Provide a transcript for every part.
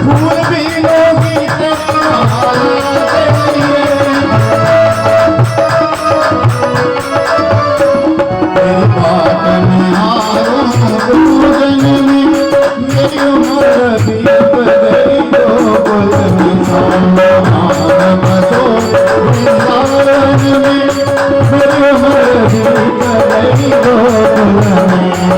फूल भी लोगी तेरी बात में हारों पूजन में मेरी उम्र बीत गई गोकुल में सामान बसो वृंदावन में मेरी उम्र बीत गई गोकुल में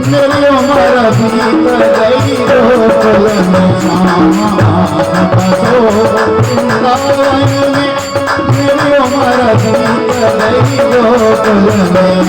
मेरी उम्र बीत गई गोकुल में सामान बसो वृंदावन में मेरी उम्र बीत गई गोकुल में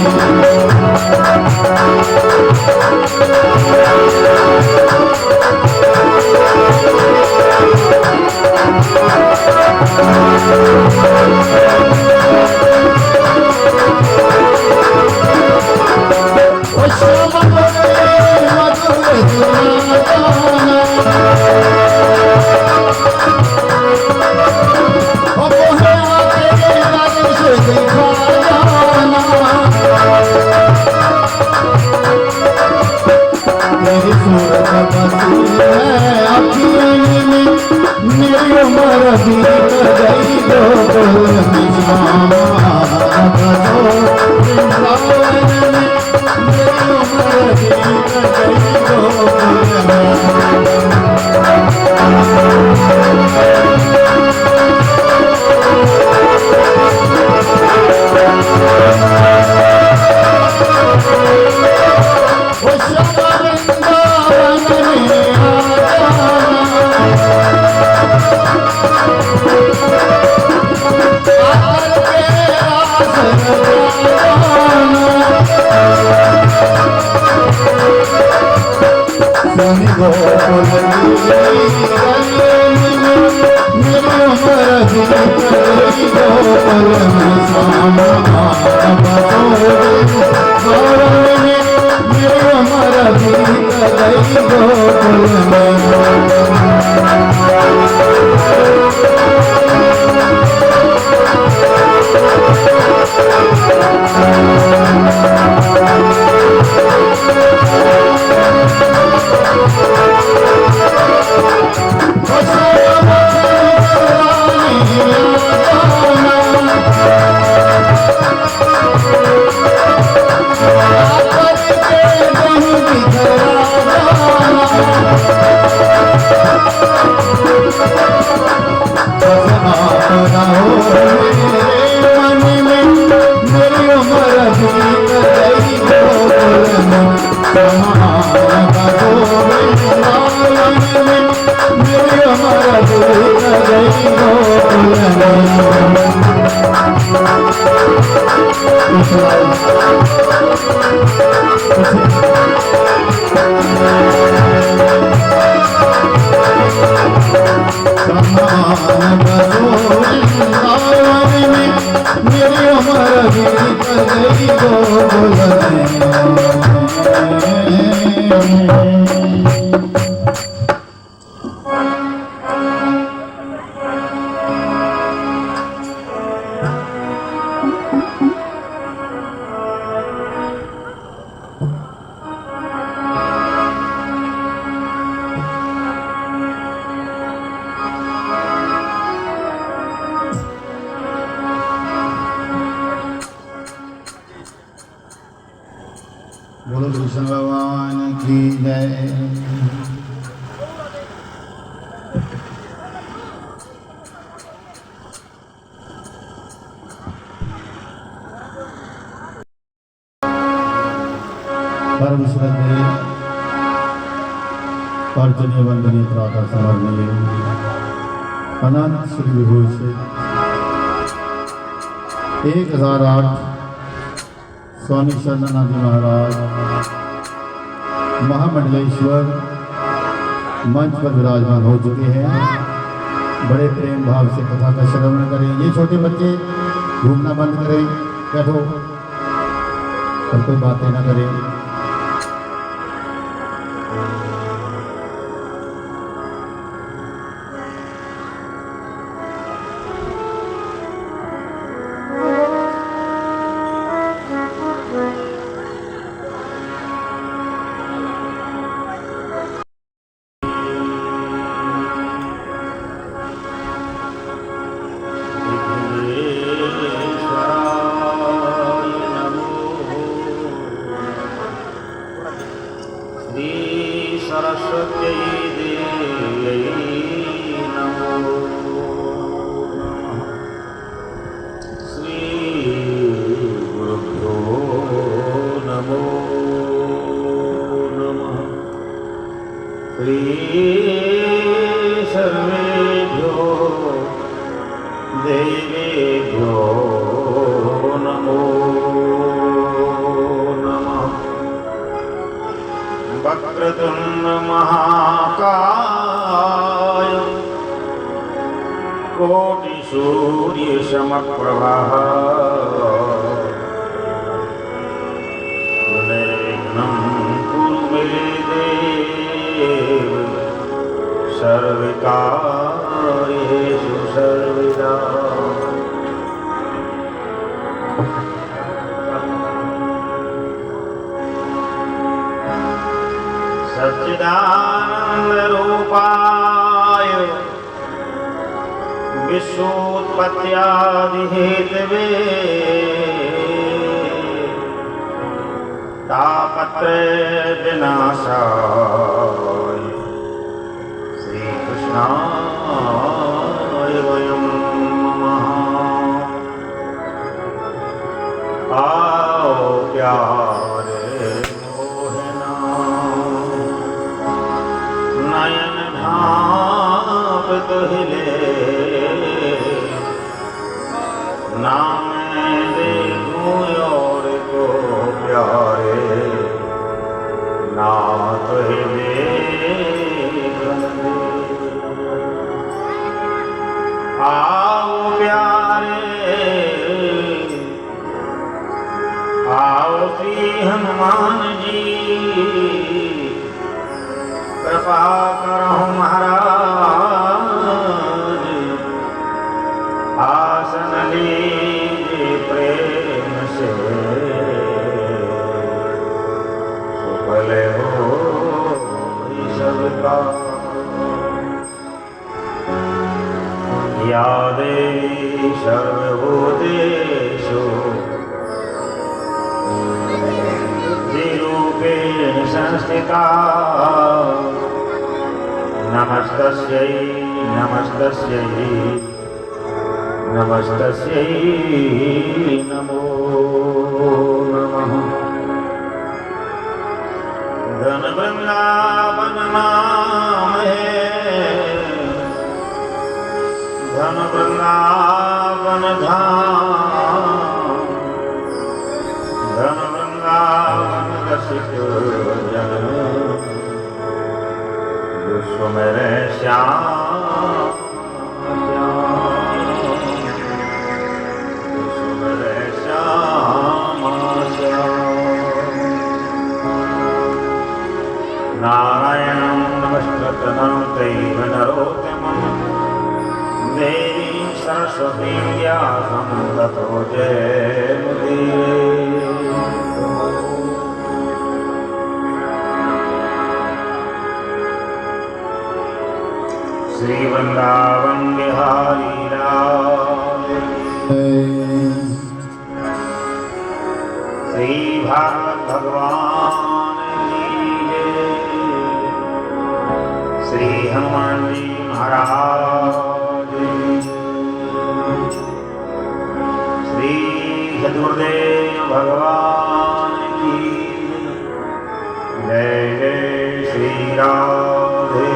मेरी उम्र बीत गई गोकुल में सामान बसो वृंदावन में मेरी उम्र बीत गई गोकुल बोलो कृष्ण भगवान की जय। परम श्रद्धेय अर्चनीय वंदनीय प्रातः समर्पणीय अनंत श्री विभूषित 1008 स्वामी शरणानंद महाराज महामंडलेश्वर मंच पर विराजमान हो चुके हैं। बड़े प्रेम भाव से कथा का श्रवण करें। ये छोटे बच्चे घूमना बंद करें, बैठो और कोई बातें ना करें। सरस्वती देवी नमो। श्री गुरुभ्यो नमो नमः। श्री सर्वेभ्यो देवेभ्यो नमो नमः। वक्रतुंड महाकाय कोटि सूर्य समप्रभा निर्विघ्नं कुरु मे देव सर्वकार्येषु सर्वदा। सच्चिदानंद रूपाय विश्वोत्पत्त्यादि हेतवे तापत्रय विनाशाय श्रीकृष्णाय वयं नमः। आओ प्यारे नयन ढाप दुहिले नाम देखूं और को प्यारे नाथ आओ प्यारे आओ श्री हनुमान जी कृपा करो महाराज आसन लीजिए प्रेम से सुफल हो सबका। या देवी सर्वभूतेषु रूपेण संस्थिता नमस्तस्यै नमस्तस्यै नमस्तस्यै नमो नमः। धन वृंदावन मामहे धन वृंदावन धाम धन वृंदावन रसिक जन विश्व मेरे श्याम विश्व मेरे श्याम नारायणं नमस्कृतं दैव नरोत्तमं देवीं सरस्वतीं व्यासं ततो जयमुदीरये। श्री वृंदावन बिहारी लाल श्री भारत भगवान की जय। श्री हनुमान जी महाराज श्री चतुर्देव भगवान की जय। जय श्री राधे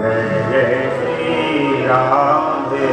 जय जय श्री राधे।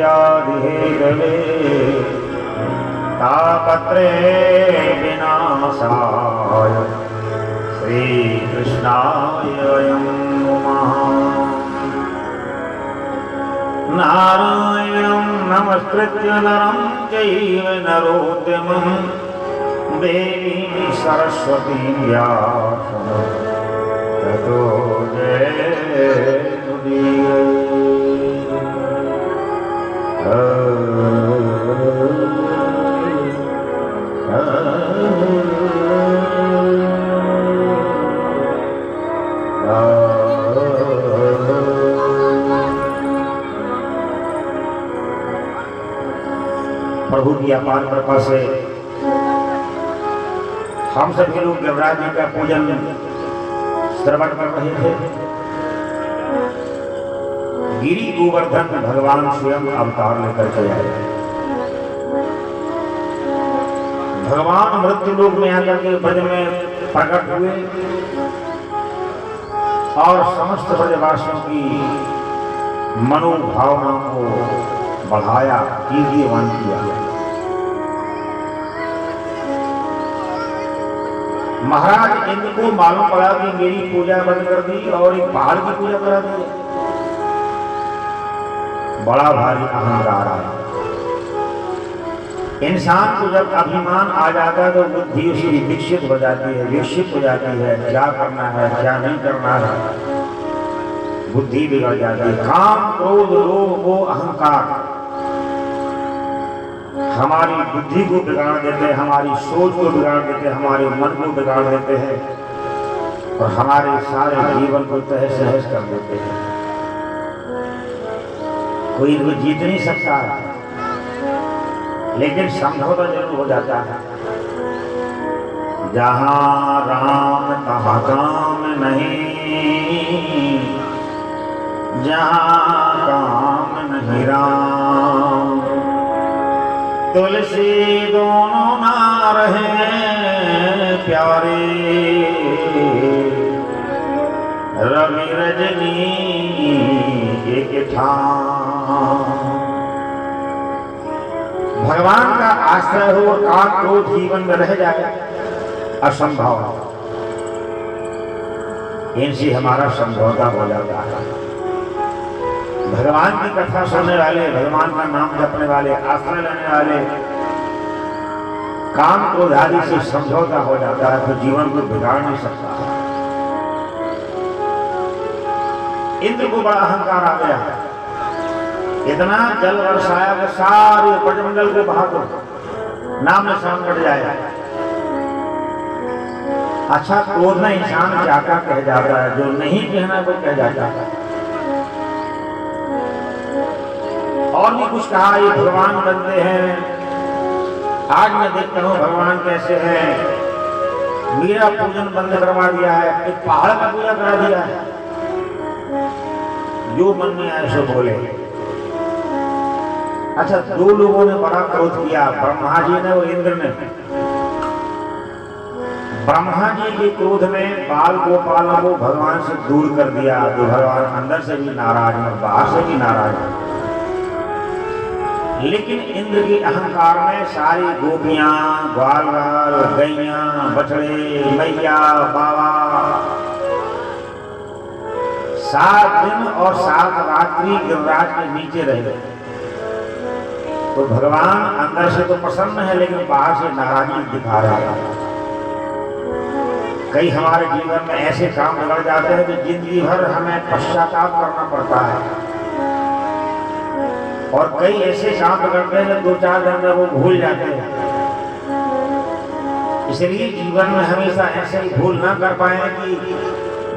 विश्वोत्पत्त्यादिहेतवे तापत्रे विनाशाय श्रीकृष्णाय वयं नमः। नारायणं नमस्कृत्य नरं चैव नरोत्तमं देवीं सरस्वतीं व्यासं ततो प्रभु की अपार कृपा से हम सभी लोग देवराज जी का पूजन श्रवण कर रहे थे। गिरि गोवर्धन भगवान स्वयं अवतार लेकर के आए। भगवान मृत्यु लोक में आकर के ब्रज में प्रकट हुए और समस्त ब्रजवासियों की मनोभावना को बढ़ाया, कीर्तिमान किया। महाराज इंद्र को मालूम पड़ा कि मेरी पूजा बंद कर दी और एक पहाड़ की पूजा करा दी। बड़ा भारी अहंकार आया। इंसान को जब अभिमान आ जाता है तो बुद्धि उसकी विकसित हो जाती है, विकसित हो जाती है। क्या करना है, क्या नहीं करना है, बुद्धि बिगड़ जाती है। काम, क्रोध, लोभ, मोह, अहंकार हमारी बुद्धि को बिगाड़ देते हैं, हमारी सोच को बिगाड़ देते हैं, हमारे मन को बिगाड़ देते हैं और हमारे सारे जीवन को तहस नहस कर देते हैं। कोई इनको जीत नहीं सकता, लेकिन समझौता जरूर हो जाता है। जहां राम तहां काम नहीं, जहां काम नहीं राम, तुलसी दोनों ना रहे प्यारे, रवि रजनी एक ठाम। भगवान का आश्रय हो और काम क्रोध जीवन में रह जाए असंभव, इनसे हमारा समझौता हो जाता है। भगवान की कथा सुनने वाले, भगवान का नाम जपने वाले, आश्रय लेने वाले, काम क्रोध आदि से समझौता हो जाता है तो जीवन को बिगाड़ नहीं सकता। इंद्र को बड़ा अहंकार आ गया, इतना जल वर्षाया कि सारे ब्रजमंडल को बहा दो, नाम निशान कट जाए। अच्छा, क्रोध में इंसान क्या क्या कह जाता है, जो नहीं कहना वो कह जाता है। और भी कुछ कहा, ये भगवान बनते हैं। आज मैं देखता हूँ भगवान कैसे हैं। मेरा पूजन बंद करवा दिया है, एक पहाड़ का पूजा करा दिया है। जो मन में आए सो बोले। अच्छा, दो लोगों ने बड़ा क्रोध किया, ब्रह्मा जी ने और इंद्र ने। ब्रह्मा जी के क्रोध में बाल गोपाल को भगवान से दूर कर दिया, तो भगवान अंदर से भी नाराज और बाहर से भी नाराज। लेकिन इंद्र के अहंकार में सारी गोपियां, ग्वाल बाल, गैया, बछड़े, मैया, बाबा 7 दिन और 7 रात्रि गिरिराज के नीचे रह गए। तो भगवान अंदर से तो प्रसन्न है, लेकिन बाहर से नाराजगी दिखा रहा है। कई हमारे जीवन में ऐसे काम बिगड़ जाते हैं तो जिंदगी भर हमें पश्चाताप करना पड़ता है, और कई ऐसे काम बिगड़ते हैं 2-4 दिन में वो भूल जाते हैं। इसलिए जीवन में हमेशा ऐसे ही भूल ना कर पाए कि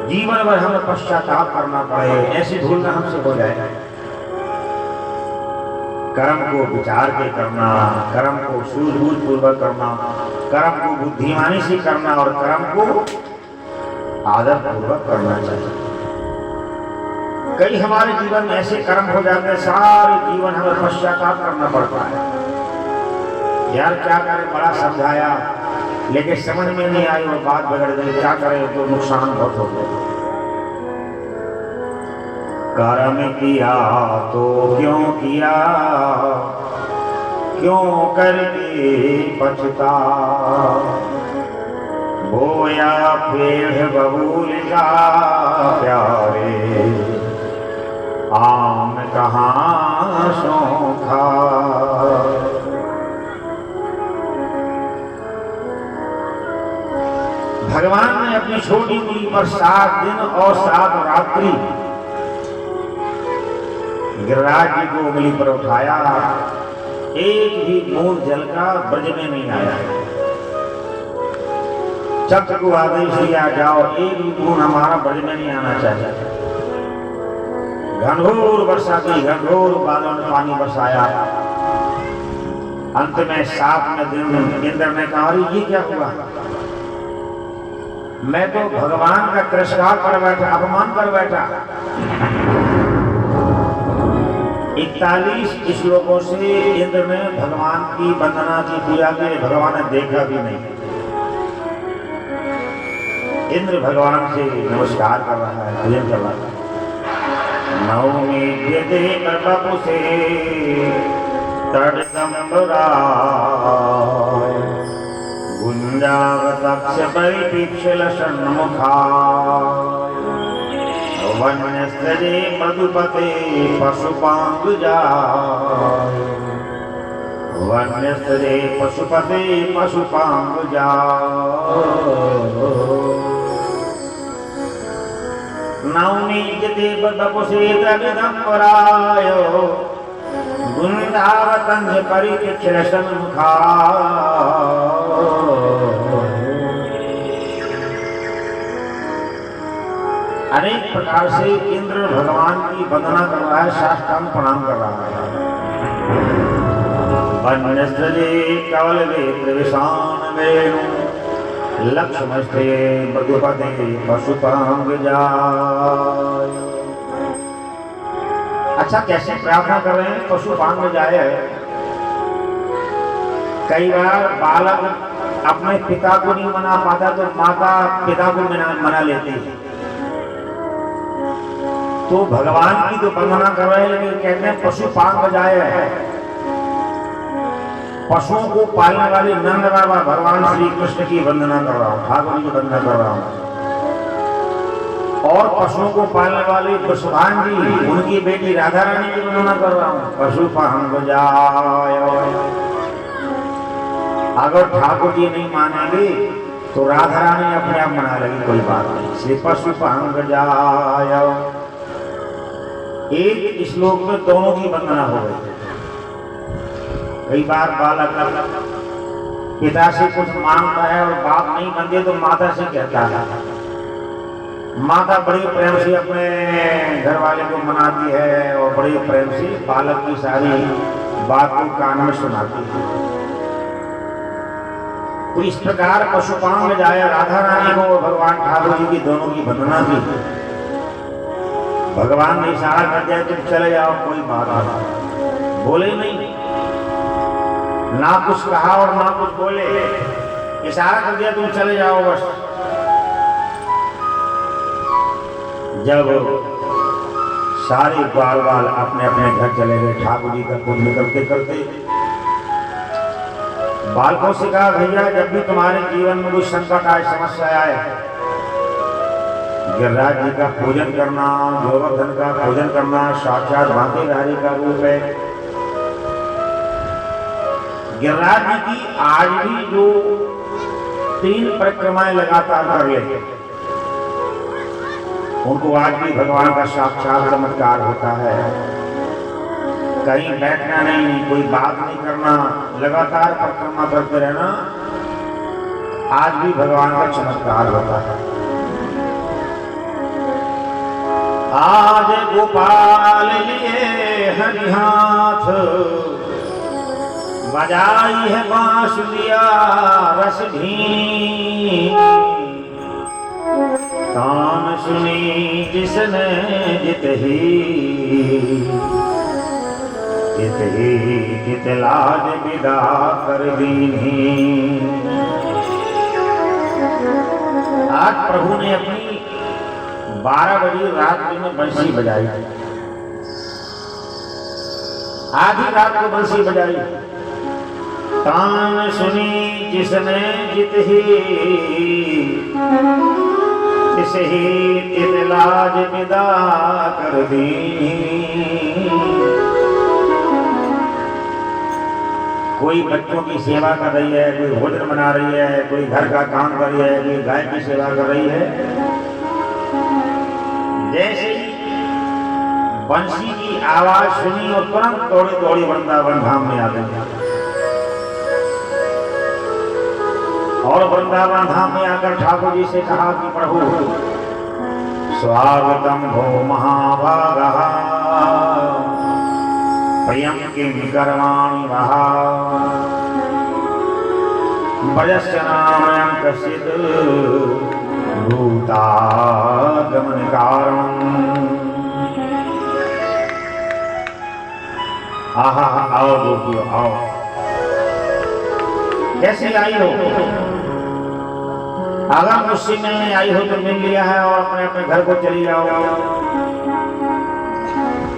जीवन भर हमें पश्चाताप करना पड़े, ऐसी भूल ना हमसे हो जाए। कर्म को विचार के करना, कर्म को सूझबूझ पूर्वक करना, कर्म को बुद्धिमानी से करना और कर्म को आदर पूर्वक करना चाहिए। कई हमारे जीवन में ऐसे कर्म हो जाते हैं, सारे जीवन हमें पश्चाताप करना पड़ता है। यार क्या करें, बड़ा समझाया लेकिन समझ में नहीं आई और बात बिगड़ गई, क्या करें, तो नुकसान बहुत हो गया। कर्म किया तो क्यों किया, क्यों करके पछता, बोया पेड़ बबूल का प्यारे, आम कहाँ शोखा। भगवान ने अपनी छोटी उंगली पर 7 दिन और 7 रात्रि गिरिराज जी को उंगली पर उठाया, एक भी बूंद जल का ब्रज में नहीं आया। चक्र को आदेश दिया, जाओ, एक भी बूंद हमारा ब्रज में नहीं आना चाहिए। घनघोर वर्षा की, घनघोर बादल में पानी बरसाया। अंत में 7वें दिन इंद्र ने कहा, ये क्या हुआ? मैं तो भगवान का तिरस्कार कर बैठा, अपमान कर बैठा। 41 श्लोकों से इंद्र ने भगवान की वंदना की, पूजा की, भगवान ने देखा भी नहीं। इंद्र भगवान से नमस्कार कर रहा है, पूजन कर रहा है। नवमी यदि प्रभुसे तड़दम्बराय गुंजावतक्ष परिपीक्षल सन्मुखाय वन्यस्ते मधुपते पशुपांगुजाय वन्यस्ते पशुपते पशुपांगुजाय। नवमी यदि प्रभुसे तड़दम्बराय गुंजावतक्ष परिपीक्षल सन्मुखाय। अनेक प्रकार से इंद्र भगवान की वंदना कर रहा है, साष्टांग प्रणाम कर रहा है। वन्यस्ते कवल वेत्रविशान वेणु लक्ष्मस्ते मधुपते पशुपांगजाय। अच्छा, कैसे प्रार्थना कर रहे हैं? पशुपांगजाय। कई बार बालक अपने पिता को नहीं मना पाता तो माता पिता को मना लेती है। तो भगवान की तो वंदना कर रहे हैं, लेकिन कहते हैं पशुपांगजाय है। पशुओं को पालने वाले नंद बाबा भगवान श्री कृष्ण की वंदना कर रहा हूँ, ठाकुर की वंदना कर रहा हूँ। और पशुओं को पालने वाले पशुभान जी, उनकी बेटी राधा रानी की वंदना कर रहा हूँ, पशुपांगजाय। अगर ठाकुर जी नहीं मानेंगे तो राधा रानी अपने आप मना लेगी, कोई बात नहीं। श्री पशुपांगजाय। एक श्लोक में दोनों की वंदना हो गई। कई बार बालक पिता से कुछ मांगता है और बाप नहीं बनते तो माता से कहता है। माता बड़ी प्रेम से अपने घर वाले को मनाती है और बड़ी प्रेम से बालक की सारी बात को कान में सुनाती है। तो इस प्रकार पशुपांगजाय राधा रानी को भगवान ठाकुर जी की दोनों की वंदना की। भगवान ने इशारा कर दिया, तुम चले जाओ, कोई बात नहीं। बोले नहीं, ना कुछ कहा और ना कुछ बोले, इशारा कर दिया, तुम चले जाओ बस। जब सारे बाल बाल अपने अपने घर चले गए, ठाकुर जी का पुण्य करते करते बालकों से कहा, भैया जब भी तुम्हारे जीवन में कोई संकट आए, समस्या आए, गिरिराज जी का पूजन करना, गोवर्धन का पूजन करना, साक्षात भांति बिहारी का रूप है। गिरिराज जी की आज भी जो 3 परिक्रमाएं लगातार कर लेते, उनको आज भी भगवान का साक्षात चमत्कार होता है। कहीं बैठना नहीं, कोई बात नहीं करना, लगातार परिक्रमा करते रहना, आज भी भगवान का चमत्कार होता है। आज गोपाल लिए हरि हाथ बजाई है बांसुरिया रस भी, तान सुनी जिसने जित लाज विदा कर दीनी। आज प्रभु ने अपनी 12 बजे रात में बंसी बजाई, आधी रात को बंसी बजाई। तान सुनी जिसने जित ही इसे ही लाज विदा कर दी। कोई बच्चों की सेवा कर रही है, कोई भोजन बना रही है, कोई घर का काम कर रही है, कोई गाय की सेवा कर रही है। जैसे ही बंसी की आवाज सुनी और तुरंत दौड़ी दौड़ी वृंदावन धाम में आ गई। और वृंदावन धाम में आकर ठाकुर जी से कहा कि प्रभु स्वागतम भो महाभागः प्रियं किं कर्माणि वहा भजस्य नामयं कश्चित् भूतागमन कारणम्। आहा, आओ गोपियों आओ। कैसी आई हो? अगर मुझसे मिलने आई हो तो मिल लिया है और अपने अपने घर को चली जाओ।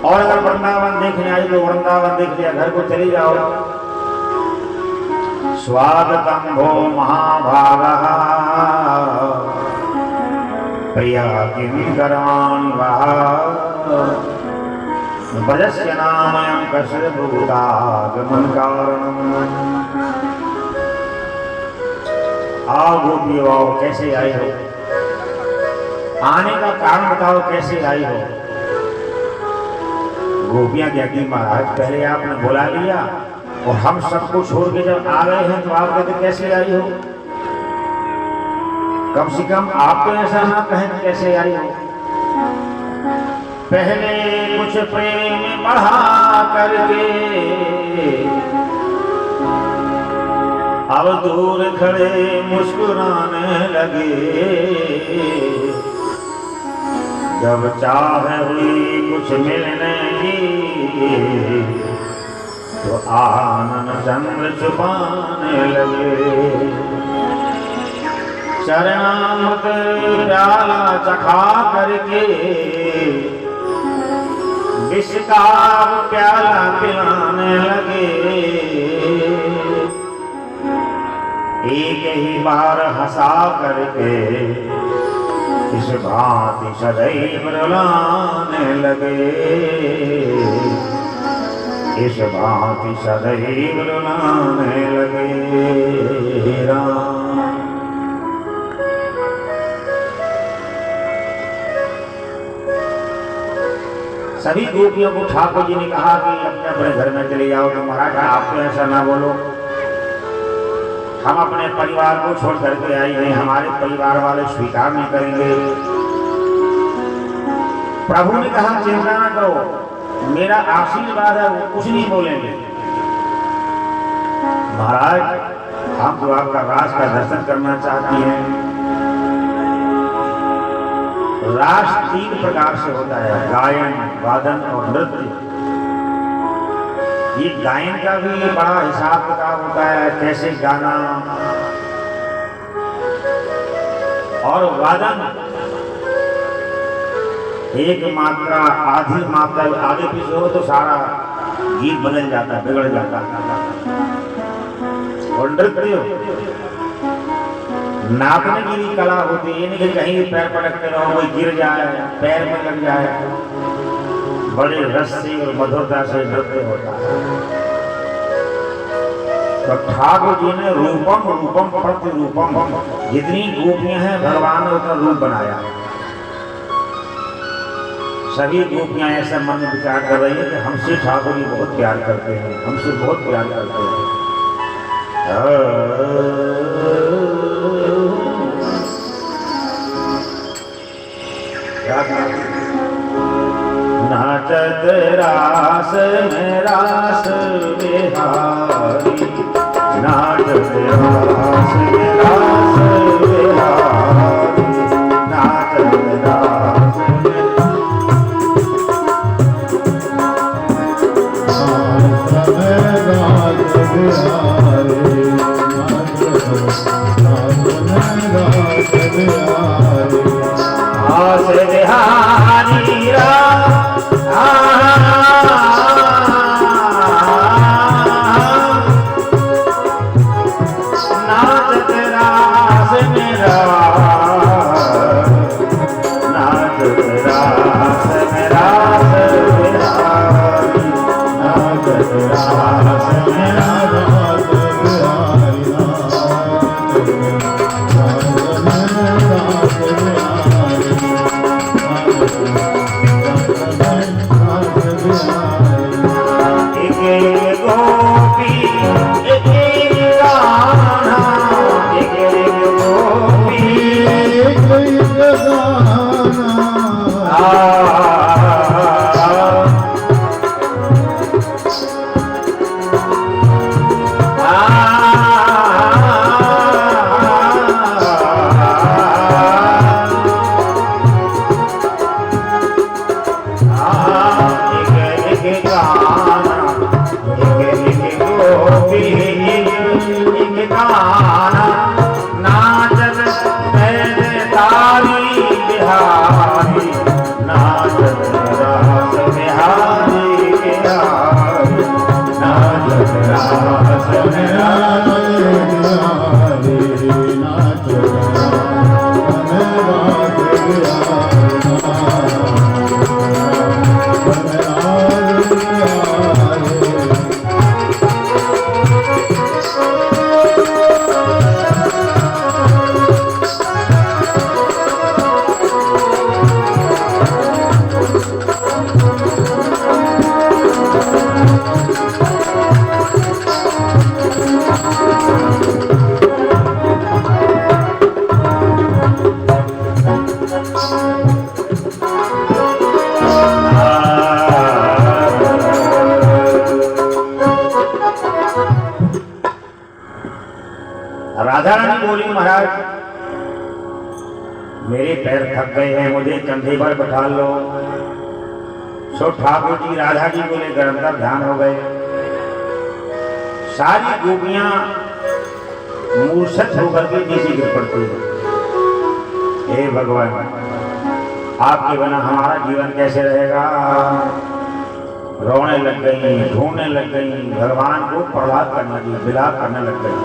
और अगर वृंदावन देखने आई तो वृंदावन देख लिया, घर को चली जाओ। स्वागतम भो महाभागः प्रिया किं कर्माणि वहा भजस्य नामयं कश्चित् भूतागमन कारणम्। आओ गोपियों आओ, कैसे आई हो? आने का कारण बताओ, कैसे आई हो? गोपियां कहती महाराज पहले आपने बुला लिया और हम सबको छोड़ के जब आ गए हैं तो आप कहते कैसे आई हो? कम से कम आप तो ऐसा ना कहें कैसे आई हो। पहले कुछ प्रेम बढ़ा करके अब दूर खड़े मुस्कुराने लगे। जब चाह हुई कुछ मिलने की तो आनन चंद्र छुपाने लगे। चरणामृत प्याला चखा करके विष का प्याला पिलाने लगे। एक ही बार हंसा करके इस भांति सदैव रुलाने लगे। इस भांति सदैव रुलाने लगे। राम सभी गोपियों को ठाकुर जी ने कहा कि अपने अपने घर में चले जाओ। तो महाराज आप तो ऐसा ना बोलो, हम अपने परिवार को छोड़ करके आई नहीं, हमारे परिवार वाले स्वीकार नहीं करेंगे। प्रभु ने कहा चिंता न करो, मेरा आशीर्वाद है, वो कुछ नहीं बोलेंगे। महाराज हम तो आपका रास का दर्शन करना चाहती हैं। रास 3 प्रकार से होता है, गायन, वादन और नृत्य। ये गायन का भी बड़ा हिसाब किताब होता है, कैसे गाना। और वादन एक मात्रा आधी मात्रा आगे पीछे हो तो सारा गीत बदल जाता है, बिगड़ जाता है। और नृत्य नापने की भी कला होती है, नहीं कि कहीं भी पैर पटकते रहो, कोई गिर जाए, पैर में लग जाए। बड़े रस से और मधुरता से नृत्य होता है। तो ठाकुर जी ने रूपम रूपम प्रति रूपम, जितनी गोपियां हैं भगवान ने उतना रूप बनाया। सभी गोपियां ऐसा मन में विचार कर रही है कि हमसे ठाकुर जी बहुत प्यार करते हैं, हमसे बहुत प्यार करते हैं। नाचत रास में रास बिहारी, नाचत रास में रास बिहारी, नाचत रास बिहारी नाचत रास जमाना नाचत कैसे तारी बिहारी नाचत रास बिहारी बिहारी नाचत रास राधा रानी बोली महाराज मेरे पैर थक गए हैं, मुझे कंधे पर बैठा लो। सो ठाकुर जी राधा जी बोले निरंतर ध्यान हो गए। सारी गोपियां मूर्छित होकर के नीचे गिर पड़ती है। हे भगवान आपके बिना हमारा जीवन कैसे रहेगा। रोने लग गई, ढूंढने लग गई, भगवान को प्रहलाद करने लगी, विलाप करने लग गई।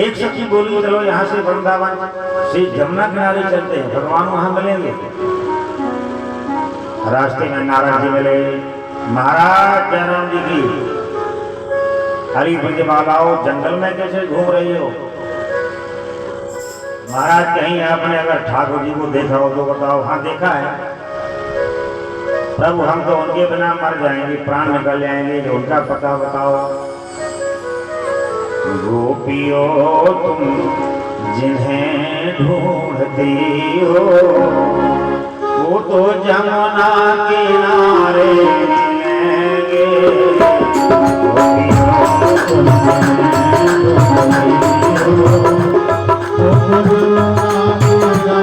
एक सखी बोली चलो यहाँ से वृंदावन से जमुना किनारे चलते हैं, भगवान वहां मिलेंगे। रास्ते में नारायण जी मिले। महाराज जयराम जी की हरी ब्रजमालाओ जंगल में कैसे घूम रही हो। महाराज कहीं आपने अगर ठाकुर जी को देखा हो तो बताओ। हाँ देखा है प्रभु, हम तो उनके बिना मर जाएंगे, प्राण निकल जाएंगे, जो उनका पता बताओ। गोपियों तुम जिन्हें ढूंढती हो वो तो जमुना किनारे मिलेंगे। गोपियों तुम जिन्हें ढूंढती हो वो तो जमुना किनारे मिलेंगे।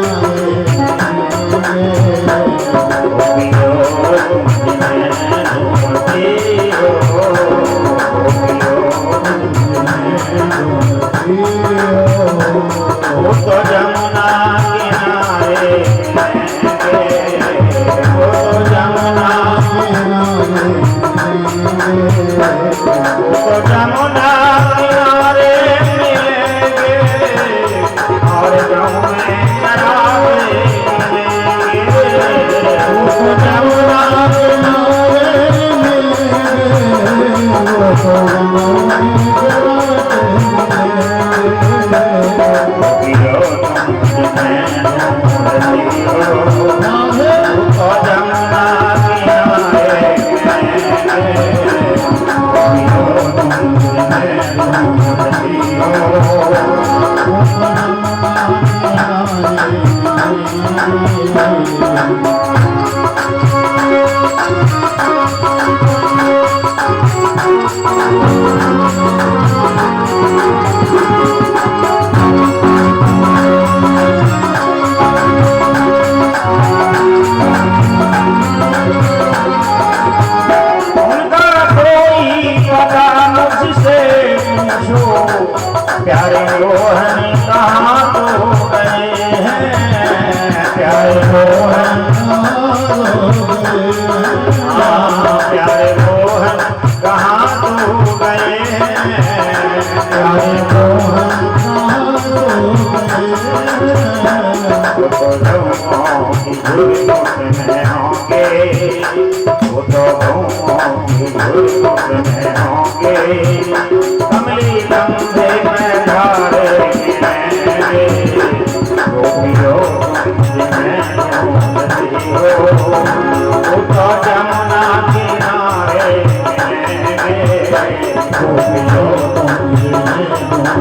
गोपियों तुम जिन्हें ढूंढती हो वो तो जमुना किनारे मिलेंगे। वो जमुना वो तो जमुना किनारे मिलेंगे और गाँव में चरावे मिलेंगे। वो तो जमुना किनारे मिलेंगे। वो तो प्यारे मोहन कहाँ तो गए हैं। प्यारे मोहन प्यारे मोहन कहाँ तो गए हैं। प्यारे मोहन वो तो गौओं की झुरमुट में होंगे। वो तो गौओं की झुरमुट में होंगे। कमली कंधे में धारे मिलेंगे। गोपियों जिन्हें ढूंढती हो वो तो जमुना किनारे मिलेंगे। गोपियों जिन्हें ढूंढती हो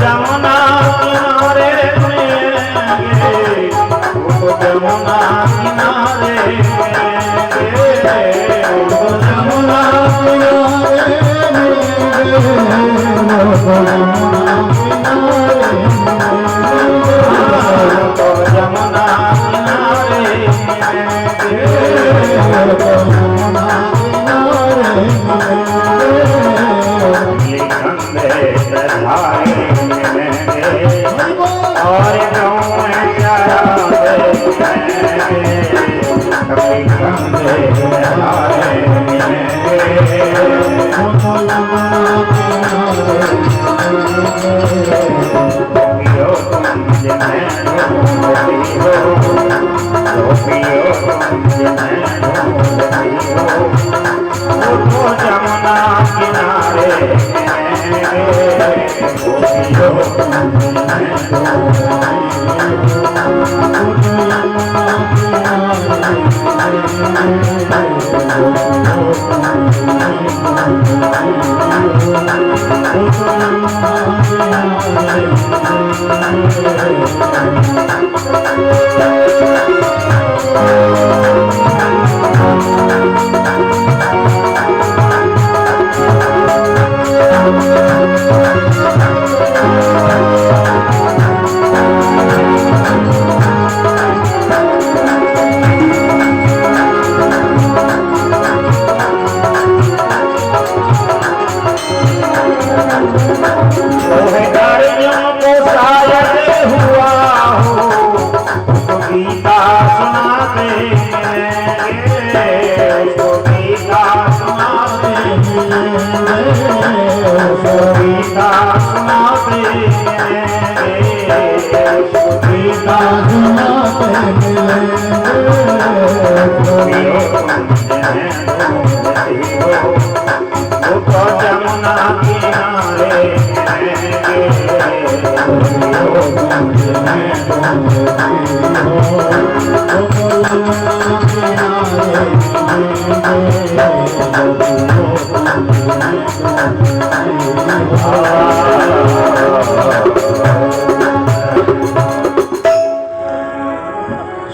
जमुना किनारे यमुना किनारे यमुना यमुना और यमुना किनारे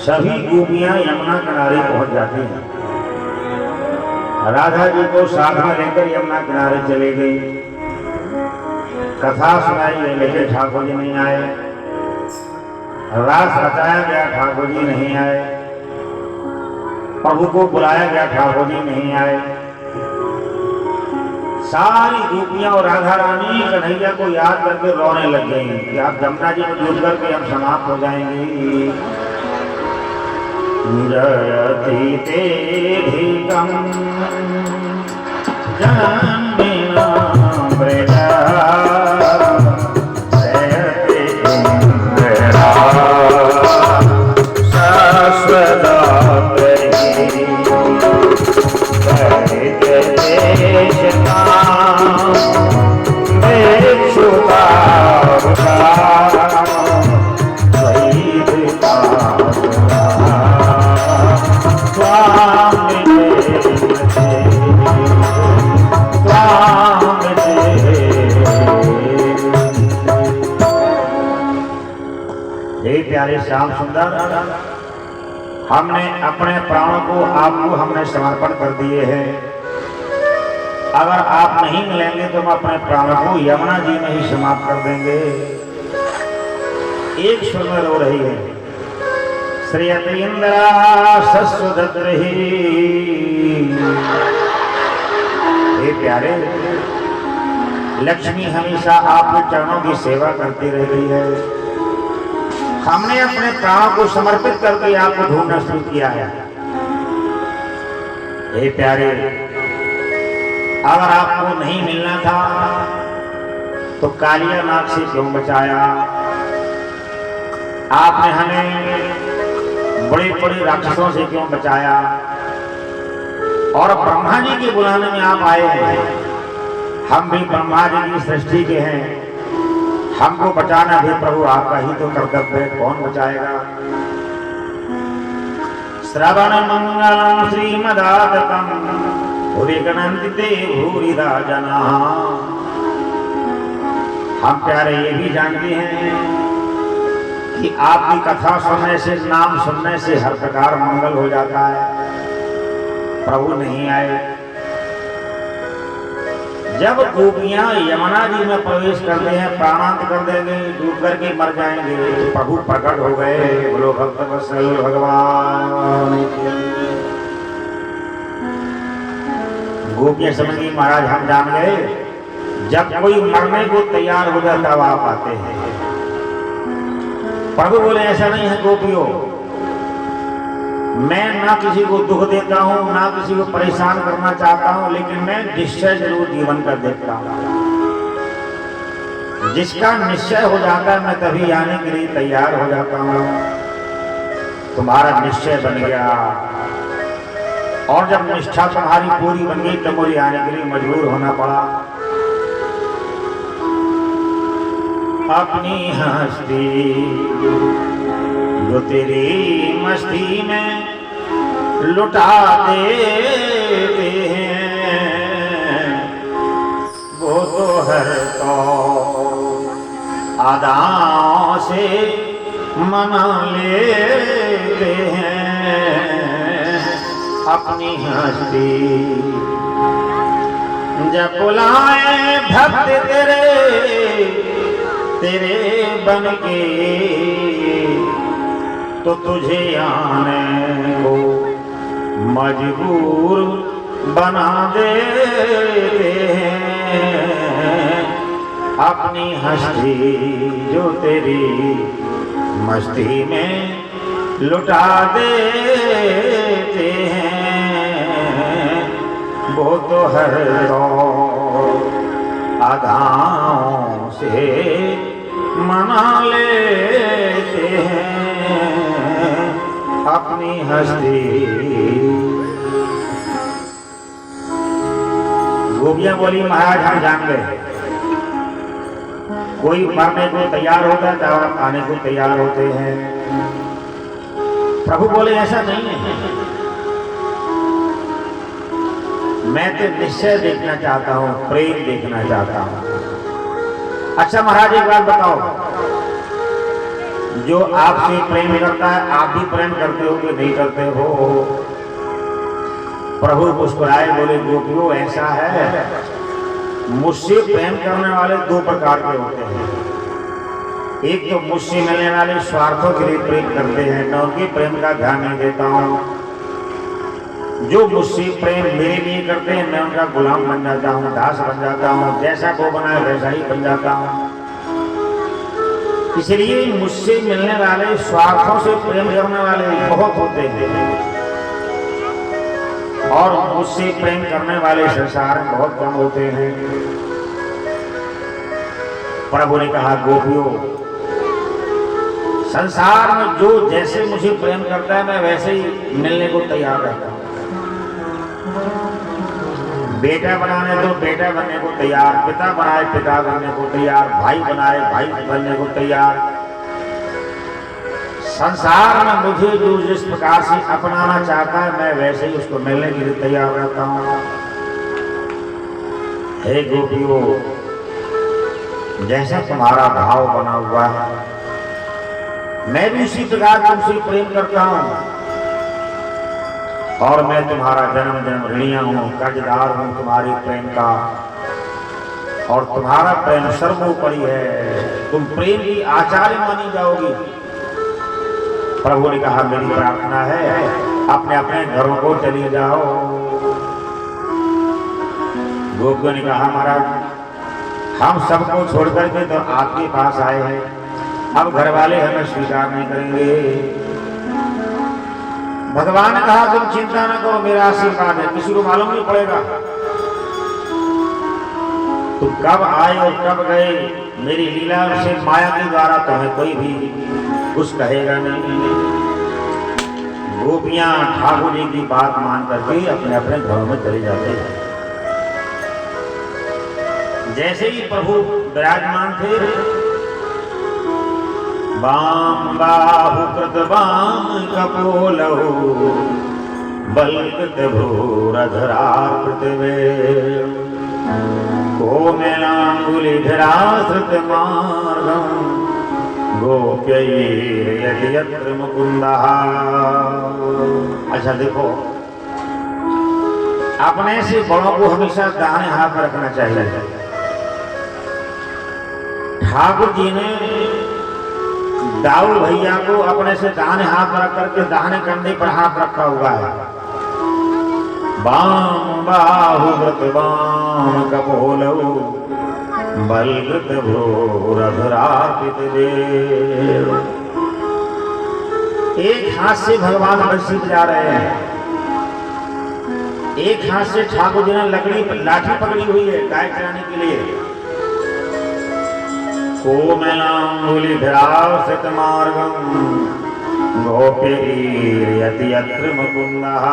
सभी गोपियां यमुना किनारे पहुंच जाती हैं। राधा जी को साथ में लेकर यमुना किनारे चले गई। कथा सुनाई गई लेकिन ठाकुर जी नहीं आए। रास रचाया गया, ठाकुर जी नहीं आए। प्रभु को बुलाया गया, ठाकुर जी नहीं आए। सारी गोपियां और राधा रानी कन्हैया को याद करके रोने लग गई कि आप जमुना जी में जुड़ करके हम समाप्त हो जाएंगे। निरतितेधिकं जन्मिना मृगा जयते इंद्रा शाश्वताप्रणि परित्यजेषतां भिक्षुकावता प्यारे श्याम सुंदर, हमने अपने प्राणों को आपको हमने समर्पण कर दिए हैं। अगर आप नहीं मिलेंगे तो हम अपने प्राणों को यमुना जी में ही समाप्त कर देंगे। एक सुर में रो रही है, श्रीयतीन्द्रा सस्वदद्रही। हे प्यारे, लक्ष्मी हमेशा आपके चरणों की सेवा करती रहती है। हमने अपने प्राणों को समर्पित करके आपको ढूंढना शुरू किया है। हे प्यारे, अगर आपको नहीं मिलना था तो कालिया नाग से क्यों बचाया? आपने हमें बड़े बड़े राक्षसों से क्यों बचाया? और ब्रह्मा जी के बुलाने में आप आए हैं। हम भी ब्रह्मा जी की सृष्टि के हैं, हमको बचाना भी प्रभु आपका ही तो कर्तव्य है। कौन बचाएगा? श्रवण मंगलम श्रीमदातकम उदिगणन्ति ते भूरिदा जना। हम प्यारे ये भी जानते हैं कि आपकी कथा सुनने से, नाम सुनने से हर प्रकार मंगल हो जाता है। प्रभु नहीं आए। जब गोपियां यमुना जी में प्रवेश करते हैं, प्राणांत कर देंगे, डूब करके मर जाएंगे, तो प्रभु प्रकट हो गए। बोलो भक्त वत्सल भगवान। गोपियां समझ गई महाराज हम जान गए, जब कोई मरने को तैयार हो जाता तब आप आते हैं। प्रभु बोले ऐसा नहीं है गोपियों, मैं ना किसी को दुख देता हूं, ना किसी को परेशान करना चाहता हूं, लेकिन मैं निश्चय जरूर जीवन कर देखता हूं। जिसका निश्चय हो जाता है मैं तभी आने के लिए तैयार हो जाता हूं। तुम्हारा निश्चय बन गया और जब निष्ठा तुम्हारी पूरी बन गई तो मुझे आने के लिए मजबूर होना पड़ा। अपनी हस्ती जो तेरी मस्ती में लुटा देते हैं, वो तो हर तो अदाओं से मना लेते हैं। अपनी हस्ती जब बुलाए भक्त तेरे बन के, तो तुझे आने को मजबूर बना देते हैं। अपनी हस्ती जो तेरी मस्ती में लुटा देते हैं, वो तो हर दौर अदाओं से मना लेते हैं। अपनी हस्ती। गोपियां बोली महाराज हम जान गए, कोई मरने को तैयार होता है तो आप आने को तैयार होते हैं। प्रभु बोले ऐसा नहीं है, मैं तो निश्चय देखना चाहता हूं, प्रेम देखना चाहता हूं। अच्छा महाराज एक बात बताओ, जो आपसे प्रेम करता है आप भी प्रेम करते हो कि नहीं करते हो? प्रभु मुस्कुराए बोले गोपियों ऐसा है, मुझसे प्रेम करने वाले दो प्रकार के होते हैं। एक तो मुझसे मिलने वाले स्वार्थों के लिए प्रेम करते हैं, मैं उनके प्रेम का ध्यान नहीं देता हूँ। जो मुझसे प्रेम मेरे लिए करते हैं मैं उनका गुलाम बन जाता हूँ, दास बन जाता हूँ, जैसा वो बनाए वैसा ही बन जाता हूँ। इसलिए मुझसे मिलने वाले स्वार्थों से प्रेम करने वाले बहुत होते हैं और मुझसे प्रेम करने वाले संसार में बहुत कम होते हैं। प्रभु ने कहा गोपियों, संसार में जो जैसे मुझे प्रेम करता है मैं वैसे ही मिलने को तैयार रहता हूँ। बेटा बनाने तो बेटा बनने को तैयार, पिता बनाए पिता बनने को तैयार, भाई बनाए भाई बनने को तैयार। संसार में मुझे जो जिस प्रकार से अपनाना चाहता है मैं वैसे ही उसको मिलने के लिए तैयार रहता हूँ। हे गोपियों, जैसा तुम्हारा भाव बना हुआ है मैं भी उसी प्रकार तुमसे प्रेम करता हूँ और मैं तुम्हारा जन्म जन्म ऋणिया हूँ, कर्जदार हूँ तुम्हारी प्रेम का, और तुम्हारा प्रेम सर्वोपरि है, तुम प्रेम की आचार्य मानी जाओगी। प्रभु ने कहा मेरी प्रार्थना है अपने अपने घरों को चले जाओ। गोपियों ने कहा महाराज हम सबको छोड़ करके तो आपके पास आए हैं, अब घर वाले हमें स्वीकार नहीं करेंगे। भगवान ने कहा तुम चिंता न करो, मेरा आशीर्वाद है, किसी को मालूम नहीं पड़ेगा तुम कब आए और कब गए। मेरी लीला से माया के द्वारा तुम्हें कोई भी कुछ कहेगा नहीं। गोपियां ठाकुर जी की बात मान करके अपने अपने घरों में चले जाते हैं। जैसे ही प्रभु विराजमान थे, बाम बाहु कृत बाम कपोलहु बलकृत भूरधराकृतवे कोमलांगुलिधराश्रित मार्गं गोप्यैर्यत्र मुकुन्दः। अच्छा देखो, अपने से बड़ों को हमेशा दाहिने हाथ में रखना चाहिए। ठाकुर जी ने दाऊद भैया को अपने से दाहिने हाथ में रख करके दाहिने कंधे पर हाथ रखा हुआ है। बाम बाहु व्रत बाम कपोलौ बलकृत भ्रूरधरापित देव। एक हाथ से भगवान बरसीत जा रहे हैं, एक हाथ से ठाकुर जी ने लकड़ी लाठी पकड़ी हुई है गाय चराने के लिए। कोमलांगुलिधरावसृत मार्गं गोपीर्यति यत्र मुकुन्दः।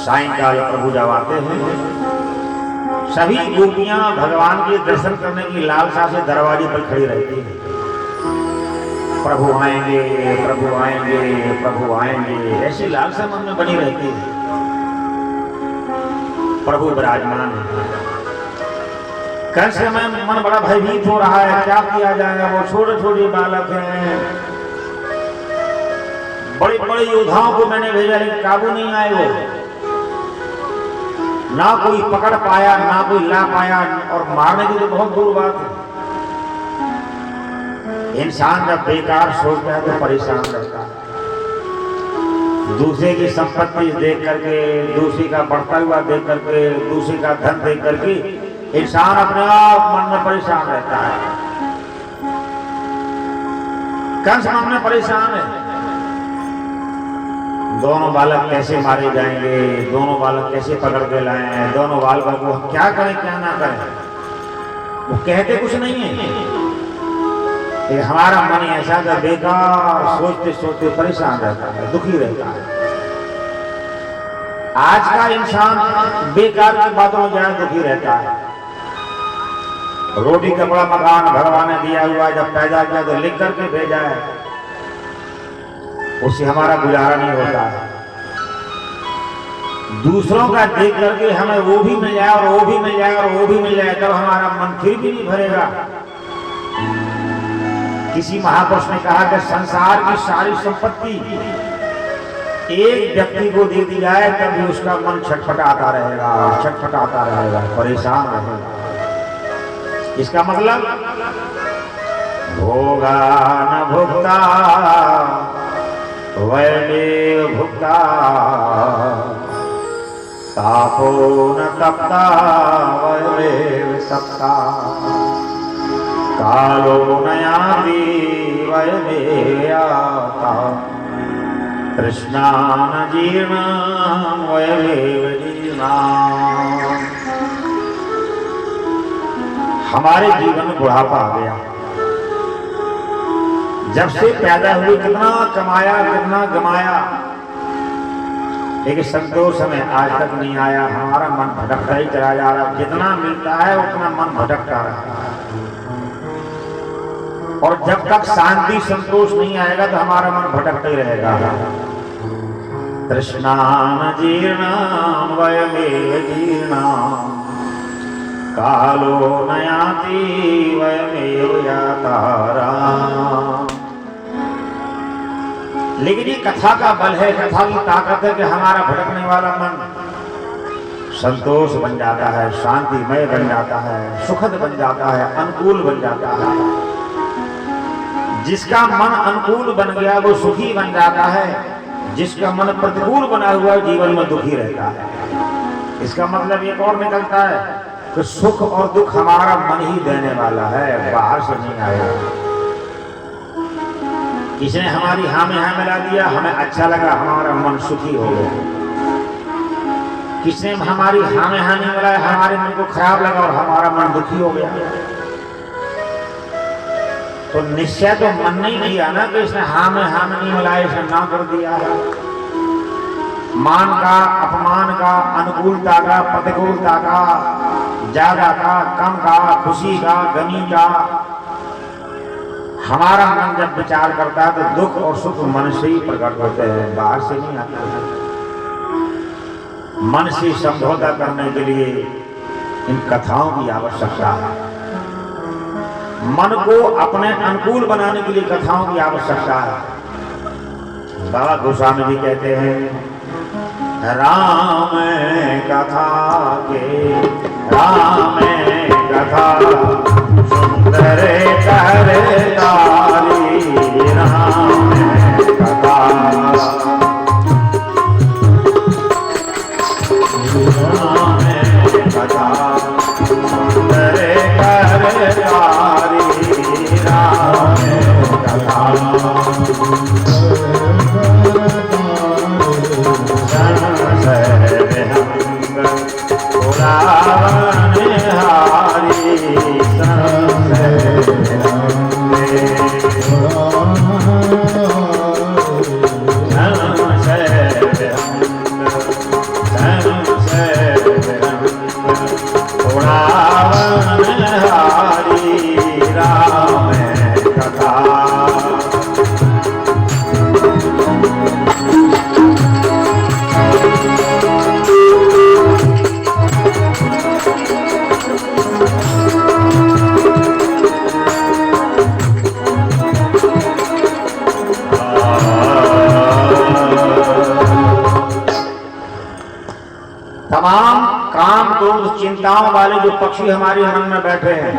सायंकाल प्रभु जब आते हैं, सभी गोपियां भगवान के दर्शन करने की लालसा से दरवाजे पर खड़ी रहती हैं। प्रभु आएंगे, प्रभु आएंगे, प्रभु आएंगे, ऐसी लालसा मन में बनी रहती है। प्रभु विराजमान है। कंस में मन बड़ा भयभीत हो रहा है, क्या किया जाएगा? वो छोटे छोटे बालक हैं, बड़े बड़े योद्धाओं को मैंने भेजा लेकिन काबू नहीं आए वो। ना कोई पकड़ पाया, ना कोई ला पाया, और मारने की तो बहुत दूर बात है। इंसान जब बेकार सोचता है तो परेशान रहता है। दूसरे की संपत्ति देख करके, दूसरे का बढ़ता हुआ देख करके, दूसरे का धन देख करके इंसान अपने आप मन में परेशान रहता है। कंस मन में परेशान है, दोनों बालक कैसे मारे जाएंगे, दोनों बालक कैसे पकड़ के लाएं, दोनों बालकों को क्या करें क्या ना करें। वो कहते कुछ नहीं है, हमारा मन ऐसा था बेकार सोचते सोचते परेशान रहता है, दुखी रहता है। आज का इंसान बेकार की बातों में ज्यादा दुखी रहता है। रोटी कपड़ा मकान भगवान ने दिया हुआ, जब पैदा किया तो लिख करके भेजा है, उससे हमारा गुजारा नहीं होता है। दूसरों का देख करके हमें वो भी मिल जाए और वो भी मिल जाए और वो भी मिल जाए, तब हमारा मन फिर भी नहीं भरेगा। किसी महापुरुष ने कहा कि संसार की सारी संपत्ति एक व्यक्ति को दे दी जाए तब भी उसका मन छटपटाता रहेगा, छटपटाता रहेगा, परेशान रहेगा। इसका मतलब भोगा न भुगता वैमेव भुगता, तापो न तप्ता वैमेव तप्ता, कालो न याति वैमेव याता, तृष्णा न जीर्णा वैमेव जीर्णा। हमारे जीवन में बुढ़ापा आ गया। जब से पैदा हुए कितना कमाया कितना गमाया, लेकिन संतोष हमें आज तक नहीं आया। हमारा मन भटकता ही चला जा रहा है, जितना मिलता है उतना मन भटकता रहा है। और जब तक शांति संतोष नहीं आएगा तो हमारा मन भटकता ही रहेगा। तृष्णा न जीर्णा वयमेव जीर्णा, कालो न याति वयमेव याता। लेकिन ये कथा का बल है, कथा की ताकत है कि हमारा भटकने वाला मन संतोष बन जाता है, शांतिमय बन जाता है, सुखद बन जाता है, अनुकूल बन जाता है। जिसका मन अनुकूल बन गया वो सुखी बन जाता है, जिसका मन प्रतिकूल बना हुआ जीवन में दुखी रहता है। इसका मतलब एक और निकलता है कि सुख और दुख हमारा मन ही देने वाला है, बाहर से नहीं आया। किसने हमारी हाँ में हाँ मिला दिया, हमें अच्छा लगा, हमारा मन सुखी हो गया। किसने हमारी हाँ में हाँ नहीं मिलाया, हमारे मन को खराब लगा और हमारा मन दुखी हो गया। तो निश्चय तो मन नहीं किया ना कि इसने हाँ में हाँ में नहीं मिलाया, इसने ना कर दिया। मान का, अपमान का, अनुकूलता का, प्रतिकूलता का, ज्यादा का, कम का, खुशी का, गमी का, हमारा मन जब विचार करता है तो दुख और सुख मन से ही प्रकट होते हैं, बाहर से नहीं आते। मन से समझौता करने के लिए इन कथाओं की आवश्यकता है। मन को अपने अनुकूल बनाने के लिए कथाओं की आवश्यकता है। बाबा गोस्वामी जी कहते हैं राम कथा के राम कथा सुंदर करतारी राम कथा कथा सुंदर करतारी राम कथा तमाम काम क्रोध चिंताओं वाले जो पक्षी हमारे मन में बैठे हैं,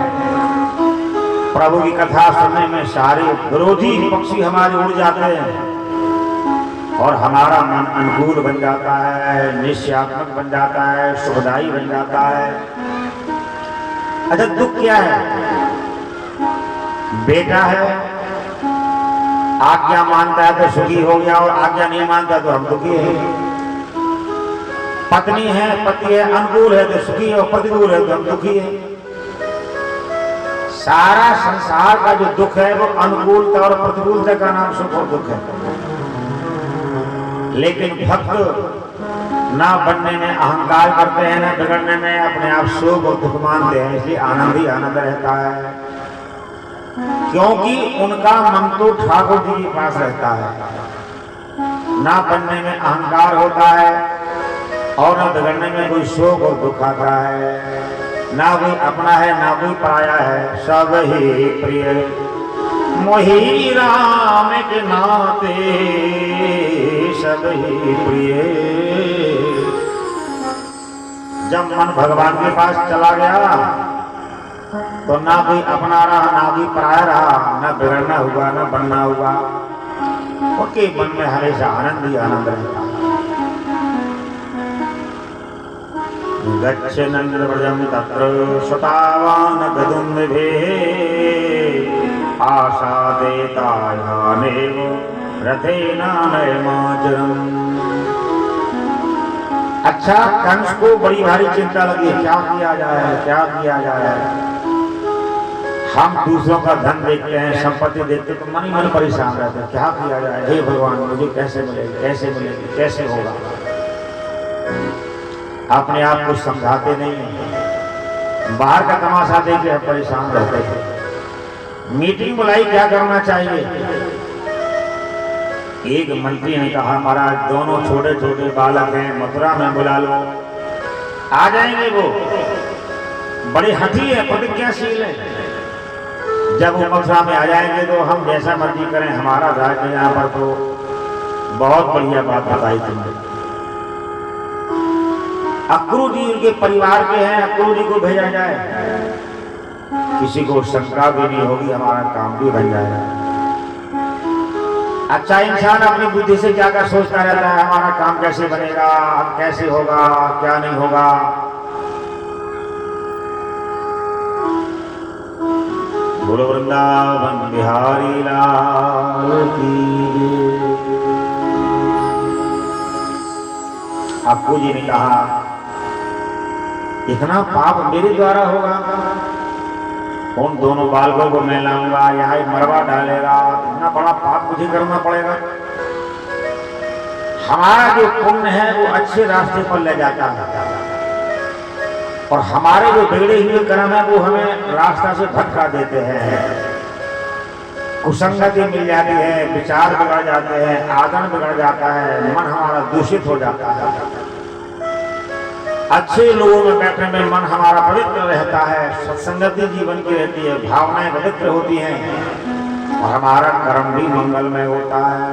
प्रभु की कथा सुनने में सारे विरोधी पक्षी हमारे उड़ जाते हैं और हमारा मन अनुकूल बन जाता है, निश्चयात्मक बन जाता है, सुखदायी बन जाता है। अच्छा, दुख क्या है? बेटा है, आज्ञा मानता है तो सुखी हो गया और आज्ञा नहीं मानता तो हम दुखी है। पत्नी है, पति है, अनुकूल है तो सुखी है और प्रतिकूल है तो हम दुखी है। सारा संसार का जो दुख है वो अनुकूलता और प्रतिकूलता का नाम सुख और दुख है। लेकिन भक्त ना बनने में अहंकार करते हैं, ना बिगड़ने में अपने आप सुख और दुख मानते हैं, इसलिए आनंद ही आनंद रहता है, क्योंकि उनका मन तो ठाकुर जी के पास रहता है। ना बनने में अहंकार होता है और न बिगड़ने में कोई शोक और दुख आता है। ना कोई अपना है ना कोई पराया है, सब ही प्रिय मोहि राम के नाते सब ही प्रिय। जब मन भगवान के पास चला गया तो ना कोई अपना रहा ना कोई पराया रहा, ना बिगड़ना हुआ ना बनना हुआ, उनके मन में हमेशा आनंद ही आनंद रहता है। गच्छन्नव्रजं तत्र श्रुतावान् गदुम्बिभे आशादेतायानेव रथेन नयमाचरम्। अच्छा, कंस को बड़ी भारी चिंता लगी, क्या किया जाए क्या किया जाए। हम दूसरों का धन देखते हैं, संपत्ति देखते तो मन ही मन परेशान रहते, क्या किया जाए। हे भगवान, मुझे कैसे मिलेगी कैसे मिलेगी कैसे होगा। अपने आप को समझाते नहीं, बाहर का तमाशा देख के परेशान रहते थे। मीटिंग बुलाई, क्या करना चाहिए। एक मंत्री ने कहा, महाराज दोनों छोटे छोटे बालक हैं, मथुरा में बुला लो, आ जाएंगे। वो बड़े हठी है, प्रतिज्ञाशील है। जब वो मथुरा में आ जाएंगे तो हम जैसा मर्जी करें, हमारा राज्य यहाँ पर। तो बहुत बढ़िया बात बताई तुमने। अक्रू जी उनके परिवार के हैं, अक्रू जी को भेजा जाए, किसी को शंका भी नहीं होगी, हमारा काम भी बन जाएगा। अच्छा, इंसान अपनी बुद्धि से क्या क्या सोचता रहता है, हमारा काम कैसे बनेगा, कैसे होगा, क्या नहीं होगा। बोलो वृंदावन बिहारी लाल की। अक्रू जी ने कहा, इतना पाप मेरे द्वारा होगा, उन दोनों बालकों को मैं लाऊंगा, यहाँ मरवा डालेगा, इतना बड़ा पाप मुझे करना पड़ेगा। हमारा जो पुण्य है वो अच्छे रास्ते पर ले जाता है और हमारे जो बिगड़े हुए कर्म है वो हमें रास्ता से भटका देते हैं। कुसंगति मिल जाती है, विचार बिगड़ जाते हैं, आचरण बिगड़ जाता है, मन हमारा दूषित हो जाता है। अच्छे लोगों में बैठने में मन हमारा पवित्र रहता है, सत्संगति जीवन की रहती है, भावनाएं पवित्र होती हैं और हमारा कर्म भी मंगलमय होता है।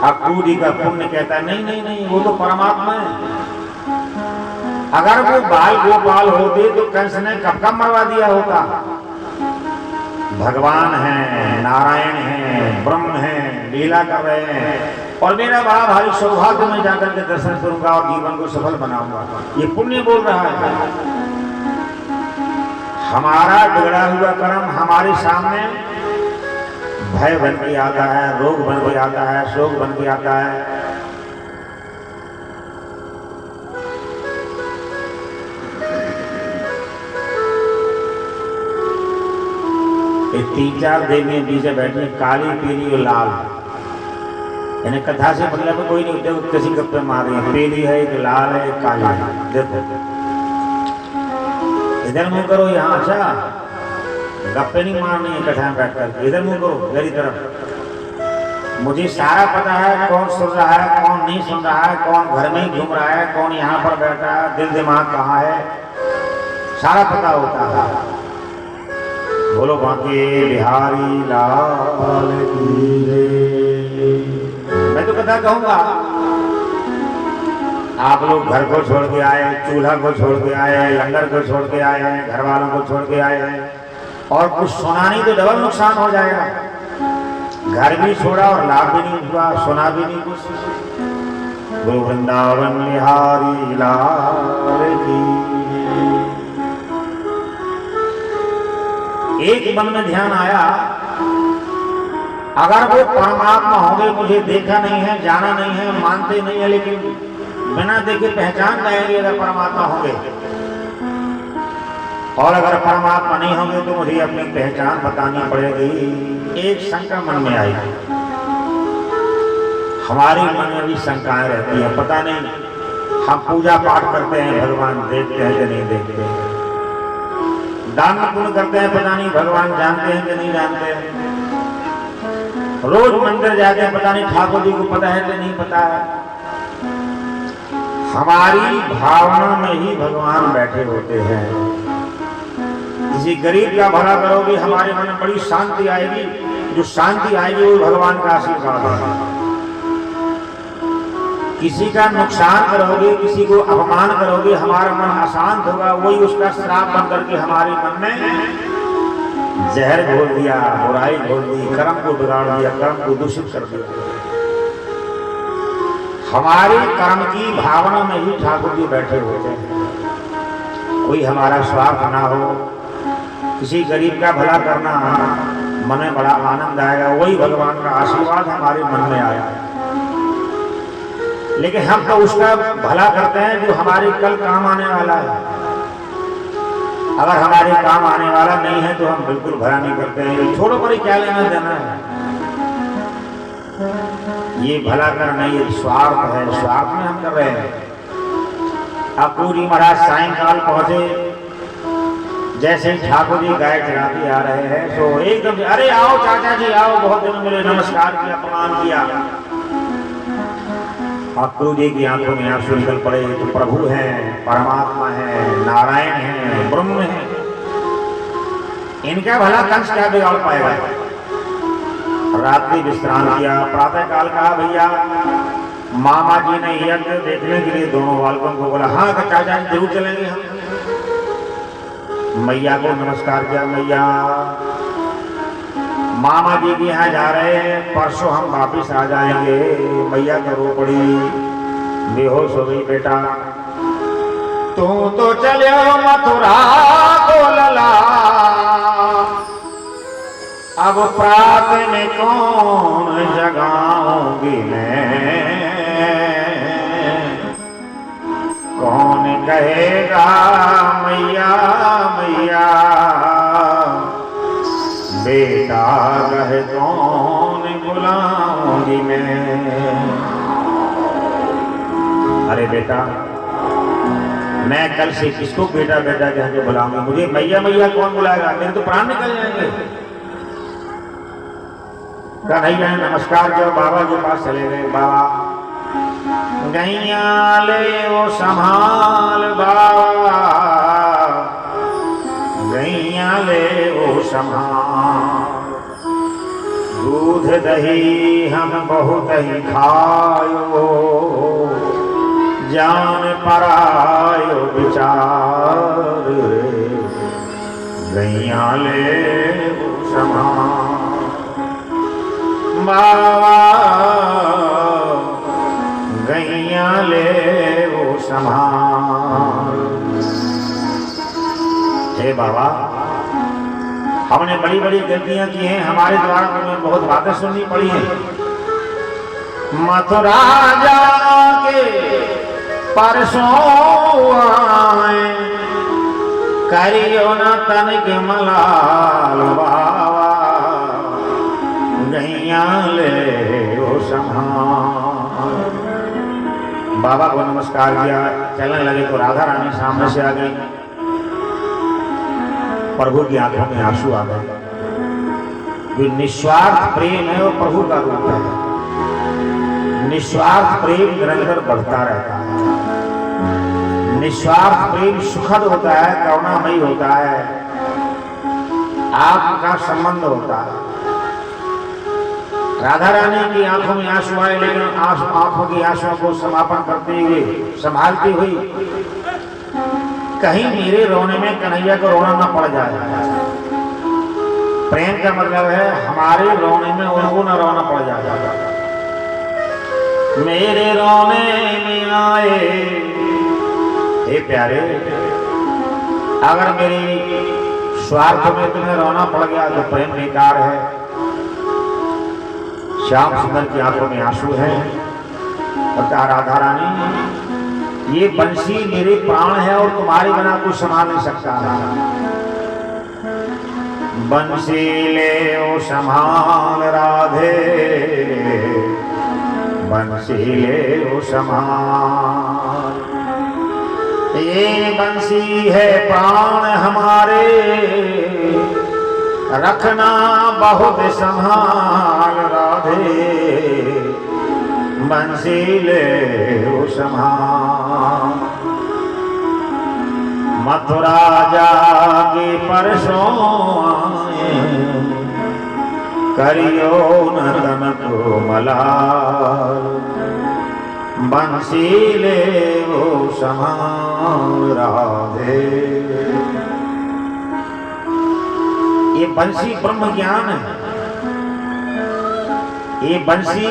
अक्रूर जी का पुण्य कहता है नहीं नहीं नहीं, वो तो परमात्मा है। अगर वो बाल गोपाल होते तो कंस ने कब कब मरवा दिया होता। भगवान है, नारायण है, ब्रह्म है, लीला कर रहे हैं और मेरा बड़ा भारी सौभाग्य में जाकर के दर्शन करूंगा और जीवन को सफल बनाऊंगा। ये पुण्य बोल रहा है। हमारा बिगड़ा हुआ कर्म हमारे सामने भय बन के आता है, रोग बन के आता है, शोक बन के आता है। ये 3-4 देवियां पीछे बैठी, काली, पीली और लाल। यानी कथा से मतलब कोई नहीं, देखो किसी गप्पे मार रही है, पीली है, एक लाल है, एक काली है। देखो इधर मुंह करो, यहाँ अच्छा गप्पे नहीं मारनी है कथा में बैठकर, इधर मुंह करो मेरी तरफ। मुझे सारा पता है कौन सुन रहा है, कौन नहीं सुन रहा है, कौन घर में ही घूम रहा है, कौन यहाँ पर बैठा है, दिल दिमाग कहाँ है, सारा पता होता है। बोलो बांके बिहारी लाल की जय। मैं तो कथा कहूंगा, आप लोग घर को छोड़ के आए, चूल्हा को छोड़ के आए, लंगर को छोड़ के आए हैं, घर वालों को छोड़ के आए हैं और कुछ सुना नहीं तो डबल नुकसान हो जाएगा। घर भी छोड़ा और लाभ भी नहीं हुआ, सुना भी नहीं कुछ। गुरु वृंदावन बिहारी लाल की। एक मन में ध्यान आया, अगर वो परमात्मा होंगे, मुझे देखा नहीं है, जाना नहीं है, मानते नहीं है, लेकिन बिना देखे पहचान जाएंगे अगर परमात्मा होंगे। और अगर परमात्मा नहीं होंगे तो मुझे अपनी पहचान बतानी पड़ेगी। एक शंका मन में आई, हमारे मन में भी शंकाएं रहती है, पता नहीं हम पूजा पाठ करते हैं, भगवान देखते हैं कि नहीं देखते हैं, दान पुण्य करते हैं, पता नहीं भगवान जानते हैं कि नहीं जानते हैं, रोज मंदिर जाते हैं, पता नहीं ठाकुर जी को पता है कि नहीं पता है। हमारी भावना में ही भगवान बैठे होते हैं। किसी गरीब का भला करोगे, हमारे मन में बड़ी शांति आएगी, जो शांति आएगी वो भगवान का आशीर्वाद है। किसी का नुकसान करोगे, किसी को अपमान करोगे, हमारा मन अशांत होगा, वही उसका श्राप बन करके हमारे मन में जहर घोल दिया, बुराई घोल दी, कर्म को बिगाड़ दिया, कर्म को दूषित कर दिया। हमारे कर्म की भावना में ही ठाकुर जी बैठे होते हैं। कोई हमारा स्वार्थ ना हो, किसी गरीब का भला करना मन में बड़ा आनंद आएगा, वही भगवान का आशीर्वाद हमारे मन में आया। लेकिन हम तो उसका भला करते हैं जो हमारे कल काम आने वाला है। अगर हमारे काम आने वाला नहीं है तो हम बिल्कुल भला नहीं करते हैं। छोड़ो पर ही क्या लेना देना है, ये भला करना ये स्वार्थ है, स्वार्थ में हम कर रहे हैं। अक्रूर जी महाराज सायंकाल पहुंचे, जैसे ही ठाकुर जी गाय चराते आ रहे हैं तो एकदम अरे आओ चाचा जी आओ, बहुत दिन मिले, नमस्कार किया, प्रणाम किया। अक्रूर जी की आंखों में आंसू निकल पड़े। तो प्रभु हैं, परमात्मा है, नारायण है, ब्रह्म है, इनका भला कंस क्या बिगाड़ पाएगा। रात्रि विश्राम किया, प्रातः काल कहा भैया मामा जी ने यज्ञ देखने के लिए दोनों बालकों को बोला, हाँ चाचा जी जरूर चलेंगे हम। मैया को नमस्कार किया, मैया मामा जी के यहाँ जा रहे हैं, परसों हम वापिस आ जाएंगे। मैया तो रो पड़ी, बेहोश हो गई, बेटा तू तो चले मथुरा को लला, अब प्रात में कौन जगाऊंगी मैं, कौन कहेगा मैया मैया, बेटा कहे कौन बुलाऊंगी मैं। अरे बेटा मैं कल से किसको बेटा बेटा कह के बुलाऊंगी, मुझे मैया मैया कौन बुलाएगा, मेरे तो प्राण निकल जाएंगे। कन्हैया नमस्कार किया, बाबा के पास चले गए। बाबा गैया ले वो संभाल बाबा, गैया ले वो संभाल। दूध दही हम बहुत ही खायो, जान परायो विचार रे, गैया ले वो संभाल बाबा, गैया ले वो संभाल। हे बाबा, हमने बड़ी बड़ी गलतियां की हैं, हमारे द्वारा हमें बहुत बातें सुननी पड़ी हैं। मथुरा जाके परसों आए, करियो न तन के मलाल बाबा, गैया ले वो संभाल। बाबा को नमस्कार किया, चलने लगे तो राधा रानी सामने से आ गई। प्रभु की आंखों में आंसू आ गए। जो निस्वार्थ प्रेम है वो प्रभु का रूप है। निस्वार्थ प्रेम निरंतर बढ़ता रहता है। निस्वार्थ प्रेम सुखद होता है, करुणामयी होता है, आपका संबंध होता है। राधा रानी की आंखों में आंसू आए, लेकिन आंखों की आंसुओं को समापन करते हुए, संभालती हुई, कहीं मेरे रोने में कन्हैया को रोना न पड़ जाए। प्रेम का मतलब है हमारे रोने में उनको न रोना पड़ जाए। मेरे रोने में आए, हे प्यारे, अगर मेरी स्वार्थ में तुम्हें रोना पड़ गया तो प्रेम बेकार है। श्याम सुंदर की आंखों में आंसू है। बता राधा रानी, ये बंसी मेरे प्राण है और तुम्हारे बिना कुछ संभाल नहीं सकता है। बंसी ले ओ संभाल राधे, बंसी ले ओ संभाल। ये बंसी है प्राण हमारे, रखना बहुत संभाल राधे, बंसी ले वो संभाल। मथुरा जाके परसों आए, करियो न तन को मलाल, बंसी ले वो संभाल राधे। ये बंसी ब्रह्म ज्ञान है। ये बंसी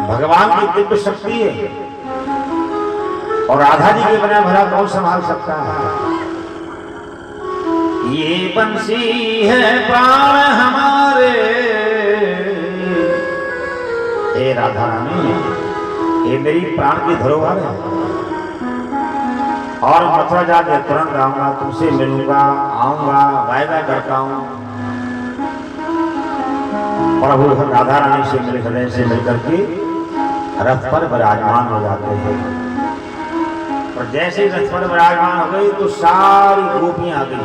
भगवान की दिव्य शक्ति है, और राधा जी के बिना भला कौन संभाल सकता है। ये बंसी है प्राण हमारे, हे राधा रानी, ये मेरी प्राण की धरोहर है। और मथुरा जाके तुरंत आऊंगा, तुमसे मिलूंगा, आऊंगा, वायदा करता हूं। प्रभु राधा रानी से मेरे हृदय से मिलकर के रथ पर विराजमान हो जाते हैं। और जैसे ही रथ पर विराजमान हो गई तो सारी गोपियां आ गई,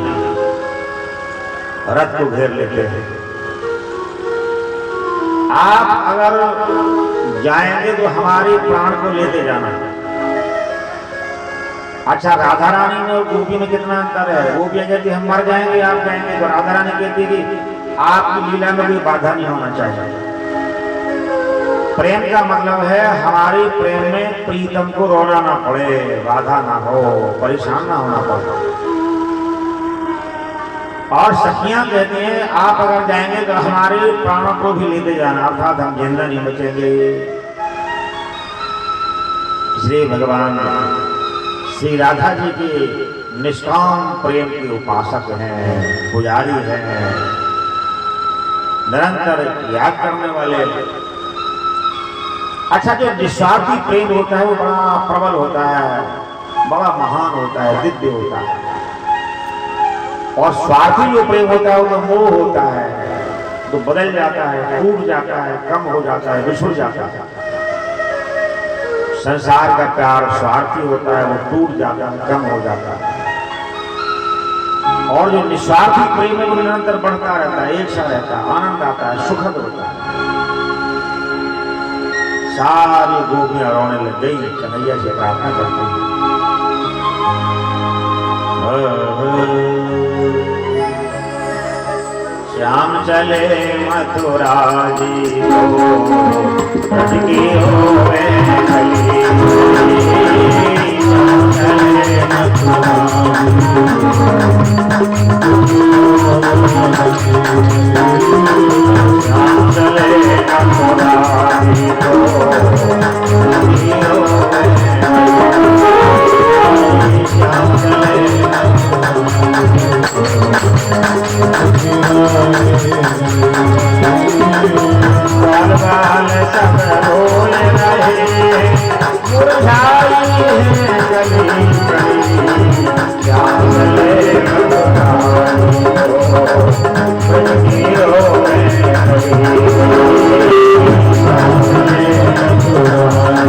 रथ को घेर लेते हैं। आप अगर जाएंगे तो हमारे प्राण को लेते जाना। अच्छा, राधा रानी में और गोपी में कितना अंतर है। गोपियां कहती हम मर जाएंगे, आप जाएंगे, तो राधा रानी कहती कि आपकी लीला में कोई बाधा नहीं होना चाहिए। प्रेम का मतलब है हमारी प्रेम में प्रीतम को रोना ना पड़े, बाधा ना हो, परेशान ना होना पड़े। और सखियां कहती हैं आप अगर जाएंगे तो हमारे प्राणों को भी लेते जाना, अर्थात हम जिंदा नहीं बचेंगे। श्री भगवान श्री राधा जी के निष्काम प्रेम के उपासक हैं, पुजारी हैं, निरंतर याद करने वाले। अच्छा, जो निस्वार्थी प्रेम होता है वो बड़ा प्रबल होता है, बड़ा महान होता है, दिव्य होता है। और स्वार्थी जो प्रेम होता है वो तो मोह होता है, तो बदल जाता है, टूट जाता है, कम हो जाता है, बिछुड़ जाता है। संसार का प्यार स्वार्थी होता है, वो टूट जाता है, कम हो जाता है। और जो निस्वार्थी प्रेम है वो निरंतर बढ़ता रहता है, एक सा रहता है, आनंद आता है, सुखद होता है। सारी गोपियां रोने लग गई, कन्हैया से प्रार्थना करती हैं। श्याम चले मथुरा जी को ब्रज की होवे गली। श्याम चले मथुरा श्याम चले मथुरा जी को ब्रज की होवे गली। श्याम चले बाल बाल सब बोल रहे, मुरझाई है गली गली। श्याम चले मथुरा ब्रज की होवे गली। श्याम चले मथुरा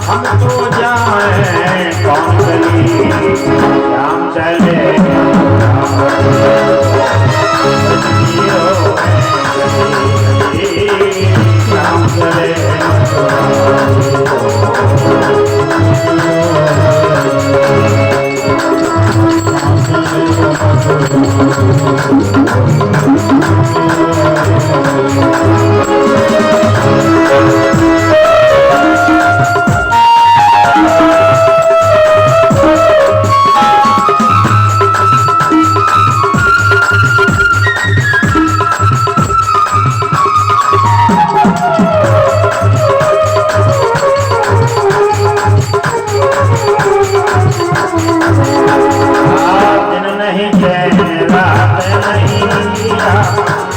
हम तो जाए कौन गली। श्याम चले श्याम चले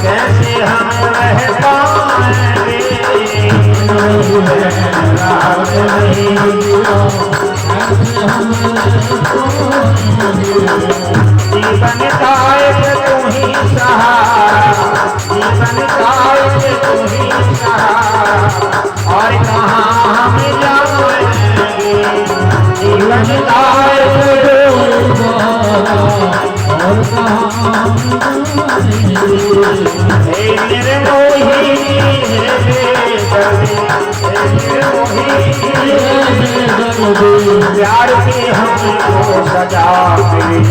कैसे हम रह पाएंगे। जीवन का एक तू ही सहारा, जीवन का एक तू ही सहारा, और कहाँ हम जाएंगे। जीवन का एक प्यार की हमको सजा मिली।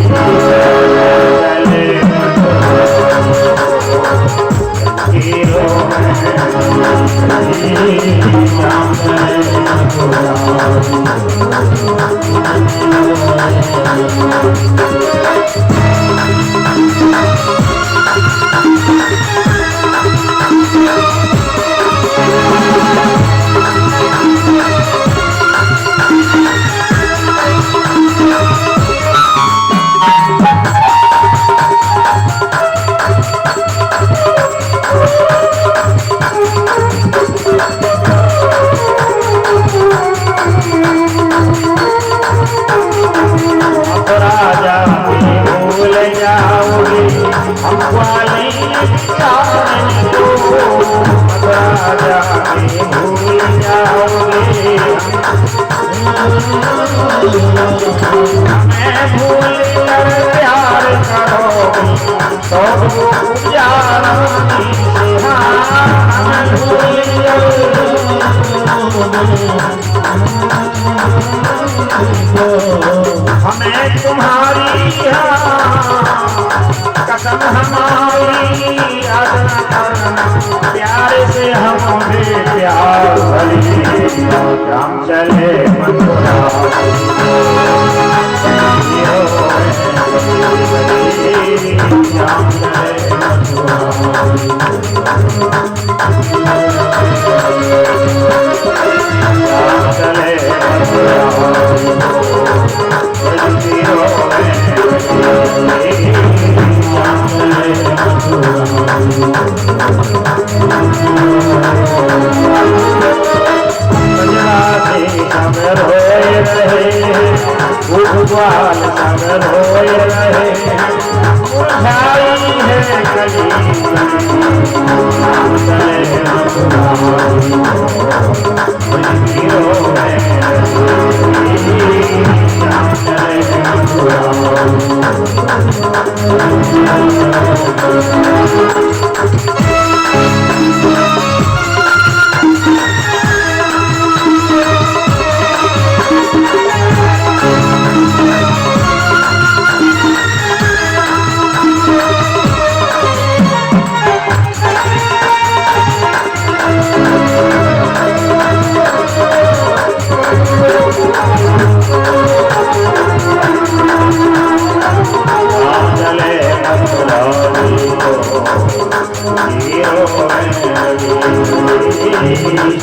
हमें तुम्हारी कसम हमारी याद न करना। प्यारे से हमें प्यार भरी राम चले मथुरा राम चले मथुरा राम चले सागर होए रहे उठाई है कली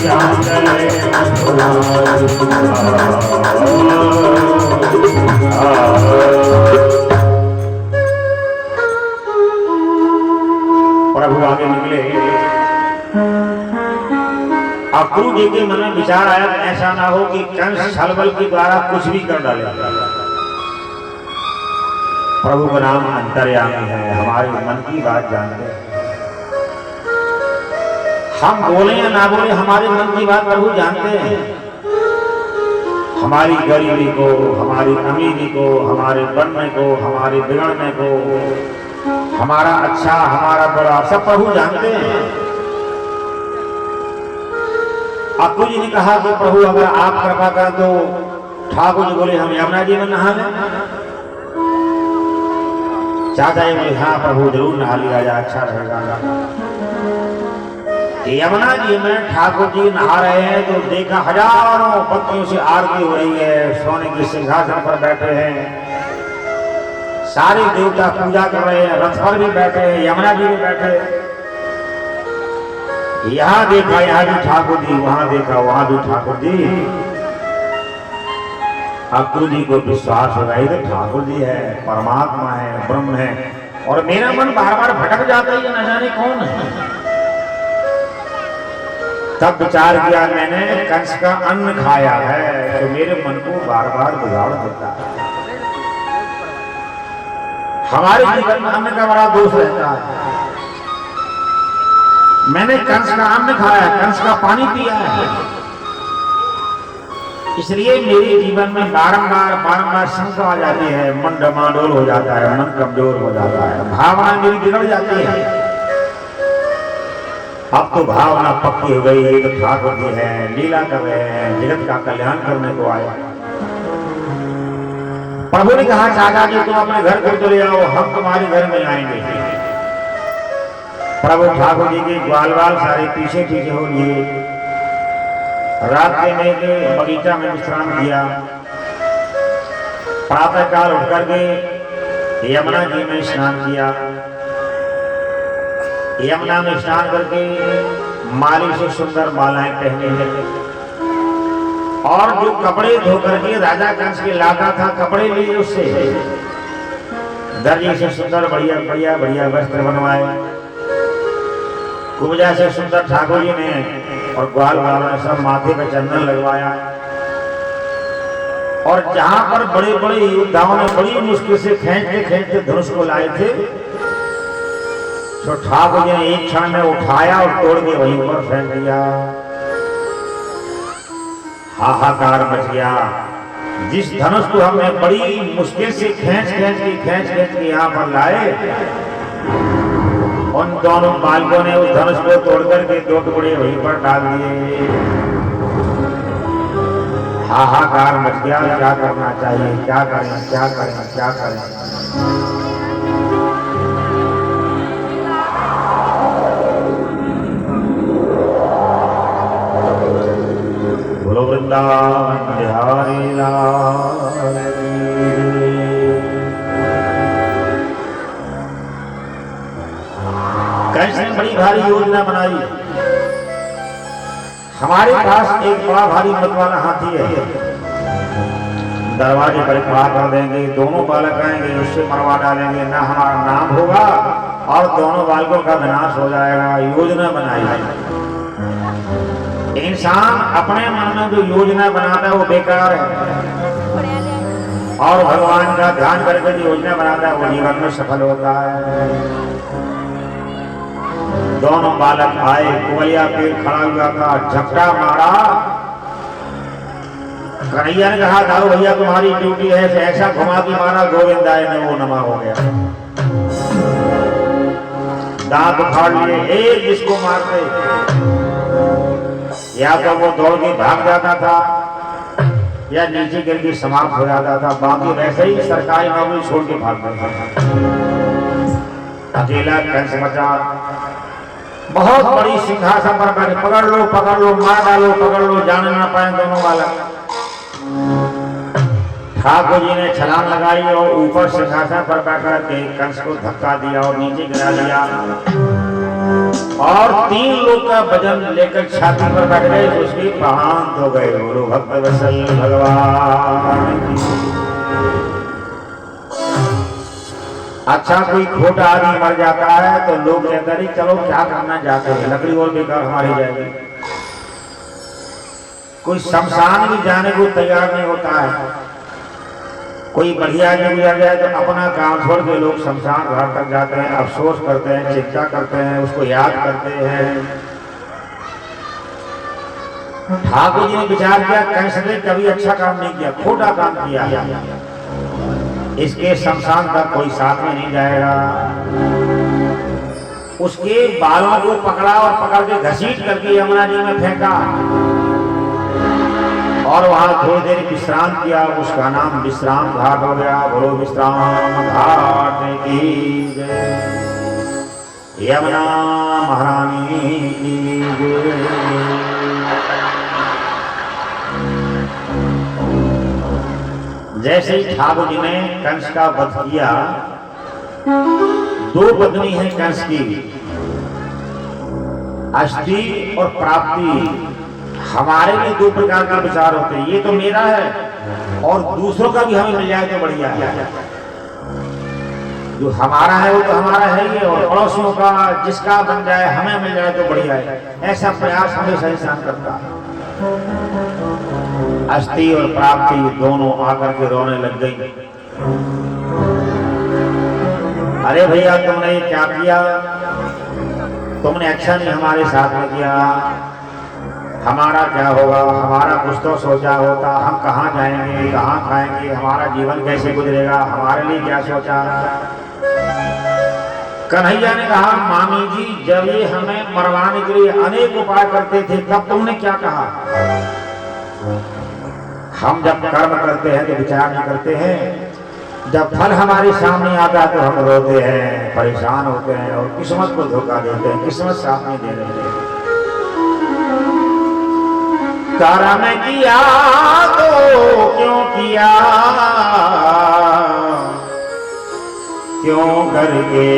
राम चले प्रभु आगे निकले। अब गुरु जी के मन में विचार आया ऐसा ना हो कि कंस छलबल के द्वारा कुछ भी कर डाले। प्रभु का नाम अंतर्यामी है, हमारे मन की बात जानते हैं। हम बोले या ना बोले हमारे मन की बात प्रभु जानते हैं। हमारी गरीबी को, हमारी अमीरी को, हमारे बनने को, हमारे बिगड़ने को, हमारा अच्छा हमारा बुरा सब प्रभु जानते हैं। अक्कू जी ने कहा कि प्रभु अगर आप कृपा करें तो ठाकुर जी बोले हम यमुना जी में नहा लें। चाचा जी बोले हाँ प्रभु जरूर नहा लिया जाए, अच्छा रहेगा। यमुना जी में ठाकुर जी नहा रहे हैं तो देखा हजारों पत्नियों से आरती हो रही है, सोने के सिंहासन पर बैठे हैं, सारे देवता पूजा कर रहे हैं, रथ पर भी बैठे हैं, यमुना जी भी बैठे। यहाँ देखा यहाँ भी ठाकुर जी, वहां देखा वहां भी ठाकुर जी। अक्कू जी को विश्वास हो गया तो ठाकुर जी है, परमात्मा है, ब्रह्म है। और मेरा मन बार बार भटक जाता है, न जाने कौन है। तब विचार किया मैंने कंस का अन्न खाया है तो मेरे मन को बार बार बिगाड़ देता है। हमारे जीवन में अन्न का बड़ा दोष रहता है। मैंने कंस का अन्न खाया, कंस का पानी पिया है, इसलिए मेरे जीवन में बारंबार शंका आ जाती है, मन डमाडोल हो जाता है, मन कमजोर हो जाता है, भावना मेरी बिगड़ जाती है। अब तो भावना पक्की हो गई, ये तो ठाकुर जी है, लीला कर रहे हैं, जगत का कल्याण करने को आए। प्रभु ने कहा चाचा जी तुम अपने घर को चले आओ, हम तुम्हारे घर में आएंगे। प्रभु ठाकुर जी के ग्वाल सारे पीछे पीछे हो लिए। रात में बगीचा में विश्राम किया। प्रातः काल उठ करके यमुना जी में स्नान किया। यमुना में स्नान करके माली से सुंदर मालाएं पहनी है और जो कपड़े धो करके राजा कंस के लाता था कपड़े लिए उससे दर्जी से सुंदर बढ़िया बढ़िया बढ़िया वस्त्र बनवाए। कुब्जा से सुंदर ठाकुर जी ने और ग्वाल वालों ने सब माथे पे चंदन लगवाया। और जहां पर बड़े बड़े योद्धाओं ने बड़ी मुश्किल से खींचते धनुष को लाए थे तो ठाकुर जी ने एक क्षण में उठाया और तोड़ के वहीं पर फेंक दिया। हाहाकार मच गया। जिस धनुष को हमने बड़ी मुश्किल से खींच के यहाँ पर लाए, उन दोनों बालकों ने उस धनुष को तोड़ करके दो टुकड़े वहीं पर डाल दिए। हाहाकार मच गया। क्या करना चाहिए, क्या करें, क्या करें, क्या करें। कंस ने बड़ी भारी योजना बनाई। हमारे पास एक बड़ा भारी मत वाला हाथी है, दरवाजे पर खड़ा कर देंगे, दोनों बालक आएंगे, उससे मरवा डालेंगे, ना हमारा नाम होगा और दोनों बालकों का विनाश हो जाएगा। योजना बनाई है। इंसान अपने मन में जो योजना बनाता है वो बेकार है, और भगवान का ध्यान करके जो योजना बनाता है वो जीवन में सफल होता है। दोनों बालक आए, कुवैया पेड़ खड़ा हुआ था, झपटा मारा। कन्हैया ने कहा दाऊ भैया तुम्हारी ड्यूटी है, ऐसा घुमा के मारा गोविंदाय ने वो नमा हो गया। दांत उखाड़ लिए, एक जिसको मारते या तो वो दौड़ के भाग जाता था या नीचे गिर के समाप्त हो जाता था, बाकी वैसे ही सरकारी नौकरी छोड़ के भाग जाता था। अकेला कंस बचा, बहुत बड़ी सिंहासन पर बैठे, पकड़ लो मार डालो, पकड़ लो, जाने ना पाए दोनों वाला। ठाकुर जी ने छलांग लगाई और ऊपर सिंहासन पर बैठकर के कंस को धक्का दिया और नीचे गिरा दिया, और 3 लोग का वजन लेकर छाती पर बैठ गए तो उसके प्राण हो गए। बोलो भक्त वत्सल भगवान की। अच्छा कोई खोटा आदमी मर जाता है तो लोग कहते हैं चलो क्या करना चाहते हैं, लकड़ी और बेकार हमारी जाएगी। कोई शमशान भी जाने को तैयार नहीं होता है। कोई बढ़िया आदमी गुजर जाए तो अपना काम छोड़ के लोग शमशान घाट तक जाते हैं, अफसोस करते हैं, चिंता करते हैं, उसको याद करते हैं। ठाकुर जी ने विचार किया कंस ने कभी अच्छा काम नहीं किया, खोटा काम किया, इसके शमशान तक कोई साथ में नहीं जाएगा। उसके बालों को पकड़ा और पकड़ के घसीट करके यमुना जी में फेंका और वहां थोड़ी देर विश्राम किया। उसका नाम विश्राम घाट हो गया। बोलो विश्राम घाट की जय, यमुना महारानी की जय। जैसे ही ठाकुर जी ने कंस का वध किया, 2 पत्नी है कंस की, अष्टि और प्राप्ति। हमारे लिए 2 प्रकार का विचार होते हैं, ये तो मेरा है और दूसरों का भी हमें मिल जाए तो बढ़िया है। जो हमारा है वो तो हमारा है ही, और पड़ोसियों का जिसका बन जाए हमें मिल जाए तो बढ़िया है। ऐसा प्रयास हमेशा इंसान करता है। अष्टि और प्राप्ति दोनों आकर के रोने लग गई। अरे भैया तुमने ये क्या किया, तुमने अच्छा नहीं हमारे साथ में किया। हमारा क्या होगा, हमारा कुछ तो सोचा होता, हम कहाँ जाएंगे, कहाँ खाएंगे, हमारा जीवन कैसे गुजरेगा, हमारे लिए क्या सोचा। कन्हैया ने कहा मामी जी जब ये हमें मरवाने के लिए अनेक उपाय करते थे तब तुमने क्या कहा। हम जब कर्म करते हैं तो विचार नहीं करते हैं, जब फल हमारे सामने आता है तो हम रोते हैं, परेशान होते हैं और किस्मत को धोखा देते हैं, किस्मत साथ नहीं दे रही है। कर्म किया तो क्यों किया, क्यों करके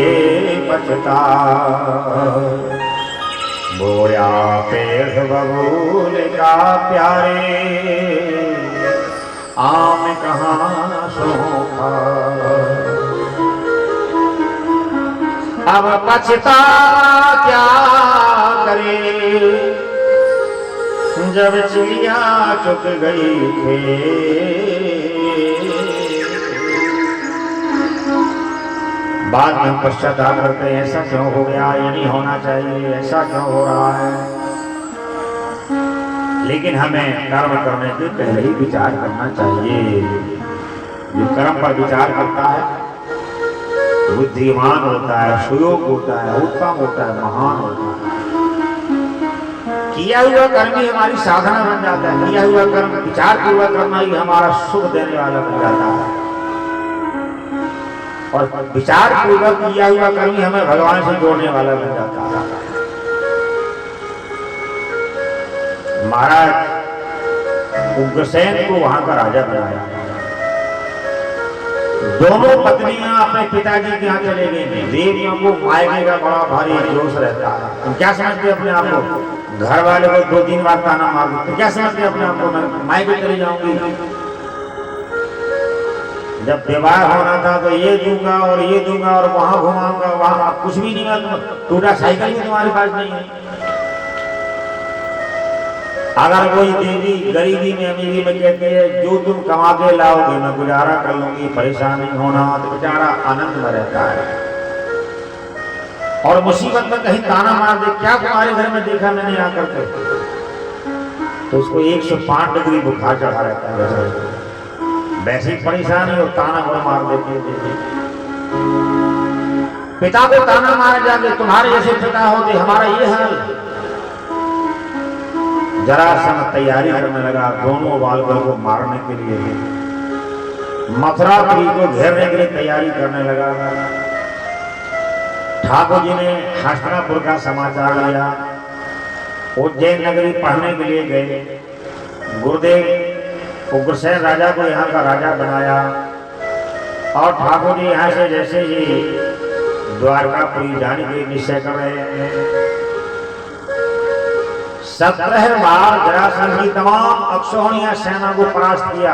पछता। बोया पेड़ बबूल का प्यारे, आम कहाँ सोखा। अब पछता क्या करे, जब चिड़िया चुक गई थे। बाद में पश्चाताप करते हैं ऐसा क्यों हो गया, ये नहीं होना चाहिए, ऐसा क्यों हो रहा है। लेकिन हमें कर्म करने के पहले ही विचार करना चाहिए। जो कर्म पर विचार करता है बुद्धिमान होता है, सुयोग होता है, उत्तम होता है, महान होता है। किया हुआ कर्म ही हमारी साधना बन जाता है। किया हुआ कर्म, विचार पूर्वक करना ही हमारा सुख देने वाला बन जाता है। और विचार पूर्वक किया हुआ कर्म ही हमें भगवान से जोड़ने वाला बन जाता है। महाराज उग्रसेन को वहां का राजा बनाया। दोनों पत्नियां अपने पिताजी के यहाँ चले गई। देवियों को मायके का बड़ा भारी जोश रहता है। तुम क्या समझते हैं अपने आप को? घर वाले को 2-3 बार ताना मार दो तो क्या समझते हैं अपने आप को? मैं मायके चली जाऊंगी। जब विवाह होना था तो ये दूंगा और ये दूंगा और वहां घुमाऊंगा, वहां कुछ भी नहीं। मैं टूटा साइकिल भी तुम्हारे पास नहीं है। अगर कोई देवी गरीबी में अमीरी में कहती है जो तुम कमा के लाओगे मैं गुजारा कर लूंगी, परेशान नहीं होना, तो बेचारा आनंद में रहता है। और मुसीबत में कहीं ताना मार दे, क्या तुम्हारे घर में देखा मैंने आकर के, तो उसको 105 डिग्री बुखार चढ़ा रहता है। वैसी परेशानी और ताना को मार देती है। पिता को ताना मार जाके तुम्हारे जैसे पिता होते हमारा ये हाल। जरासंध तैयारी करने लगा दोनों बालकों को मारने के लिए, मथुरापुरी को घेरने के लिए तैयारी करने लगा। ठाकुर जी ने हस्तिनापुर का समाचार लिया, उज्जैन नगरी पढ़ने के लिए गए। गुरुदेव उग्रसेन राजा को यहाँ का राजा बनाया और ठाकुर जी यहाँ से जैसे ही द्वारकापुरी जाने के लिए निश्चय कर रहे हैं, 17 बार जरासंध की तमाम अक्षौहिणी सेना को परास्त किया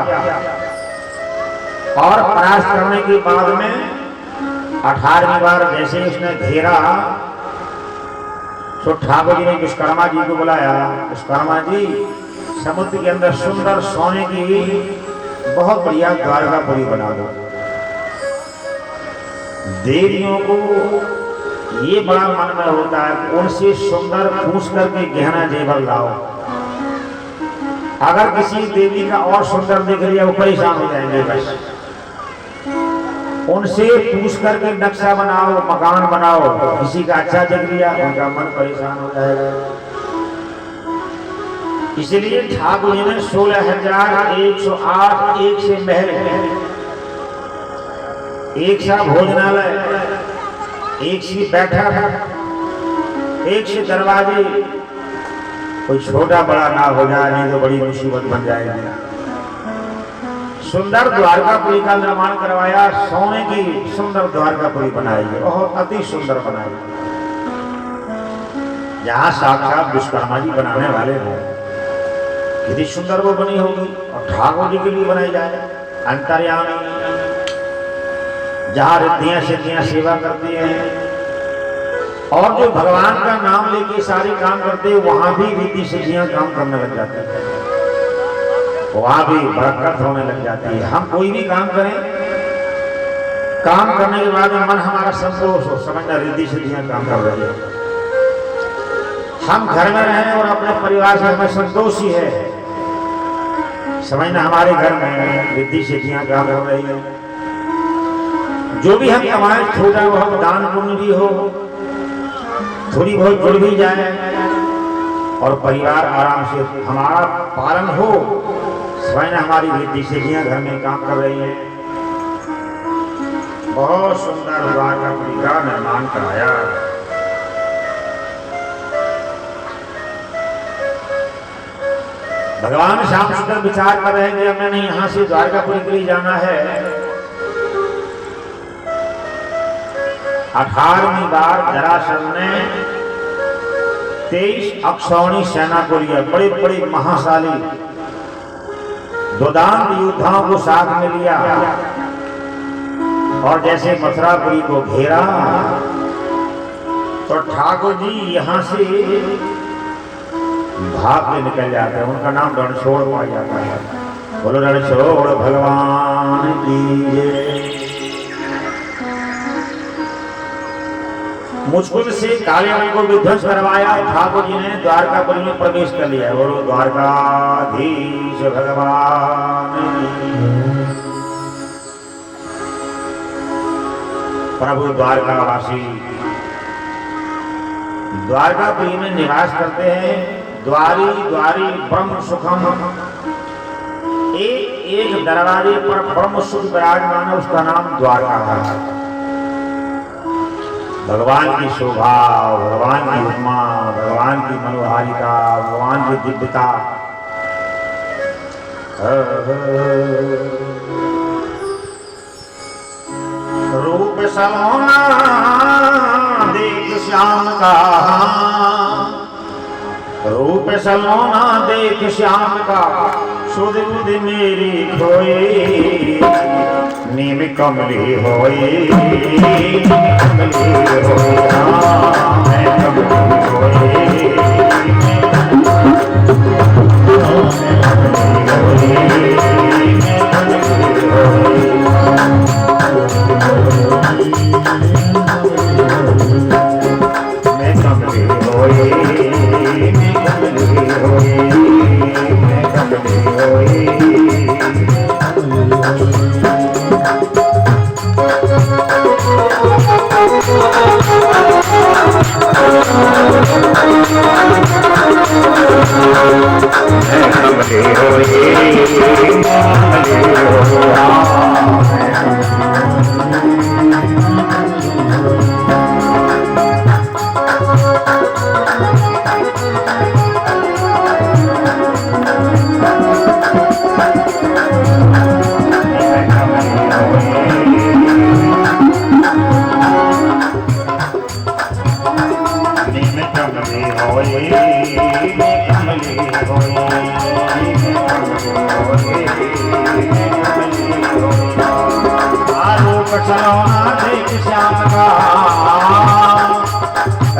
और परास्त करने के बाद में 18वीं बार जैसे उसने घेरा तो ठाकुर जी ने विश्वकर्मा जी को बुलाया। विश्वकर्मा जी, समुद्र के अंदर सुंदर सोने की बहुत बढ़िया द्वारकापुरी बना दो। देवियों को ये बड़ा मन में होता है, उनसे सुंदर पूछ करके गहना जेवर लाओ। अगर किसी देवी का और सुंदर देख लिया वो परेशान हो जाएंगे। बस उनसे पूछ करके नक्शा बनाओ, मकान बनाओ। किसी का अच्छा देख लिया उनका मन परेशान हो जाएगा। इसलिए ठाकुर जी ने 16,108 एक से महल, एक सा भोजनालय, एक सी बैठक, एक से दरवाजे, कोई छोटा बड़ा ना हो जाए, नहीं तो बड़ी मुसीबत बन जाएगी। सुंदर द्वारकापुरी का निर्माण करवाया, सोने की सुंदर द्वारकापुरी बनाई, बहुत अति सुंदर बनाई, जहाँ साक्षात विश्वकर्मा जी बनाने वाले हैं। कितनी सुंदर वो बनी होगी। और ठाकुर जी के लिए बनाई जाए अंतर्यामी, जहाँ रिद्धियां सिद्धियां सेवा करती हैं और जो भगवान का नाम लेके सारे काम करते हैं, वहां भी रिद्धि सिद्धियां काम करने लग जाती है, वहां भी बरकत होने लग जाती है। हम कोई भी काम करें, काम करने के बाद मन हमारा संतोष हो, समझना रिद्धि सिद्धियां काम कर रही है। हम घर में रहें और अपने परिवार से हमें संतोष ही है, समझना हमारे घर में रिद्धि सिद्धियां काम कर रही है। जो भी हम कमाए, छोटा बहुत दान पुण्य भी हो, थोड़ी बहुत जुड़ भी जाए और परिवार आराम से हमारा पालन हो, स्वयं हमारी रिद्धि सिद्धियां घर में काम कर रही है। बहुत सुंदर द्वारकापुरी का निर्माण कराया। भगवान श्याम सुंदर विचार कर रहे हैं कि मैंने यहाँ से द्वारकापुरी के लिए जाना है। 18वीं बार जरासंध ने 23 अक्षौहिणी सेना को लिया, बड़े बड़े महाशाली दुदांत योद्धाओं को साथ में लिया और जैसे मथुरापुरी को घेरा तो ठाकुर जी यहाँ से भाग के निकल जाते हैं। उनका नाम रणछोड़ पा जाता है। बोलो रणछोड़ भगवान की जय। मुश्किल से काले रंग को विध्वंस करवाया, ठाकुर जी ने द्वारकापुरी में प्रवेश कर लिया। बोलो द्वारकाधीश भगवान। प्रभु द्वारकावासी द्वारकापुरी में निवास करते हैं। द्वारी द्वारी ब्रह्म सुखम, एक एक दरवाजे पर ब्रह्म सुख विराजमान है, उसका नाम द्वारका है। भगवान की शोभा, भगवान की उपमा, भगवान की मनोहारिता, भगवान की दिव्यता, रूप सलोना देख श्याम का, रूप सलोना देख श्याम का, सुध बुध मेरी खोए, नीम कमली होए, नीम कमली होए, मैं कमली होए,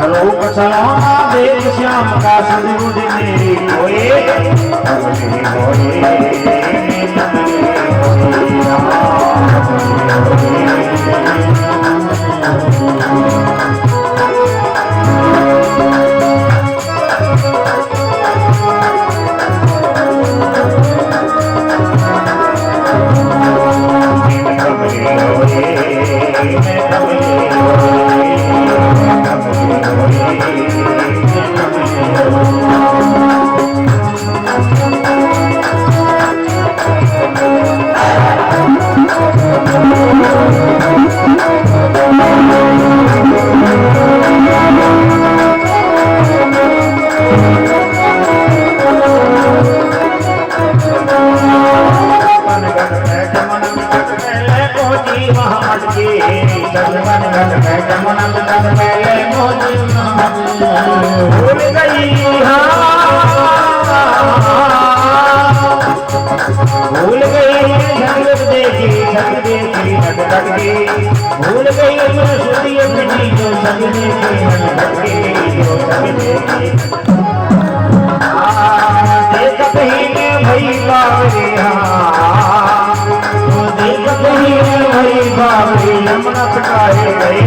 रूप सलोना देख श्याम का, सुध बुध मेरी खोए, कमली होए, भूल गई भूल गई झलक देखी झलक देखी नटक गई, भूल गई सुधी अपनी जो सब देखी नटक गई, जो सब देखी देखत ही में भई बावरी, देखत ही में भई बावरी, यमुना पटाए गए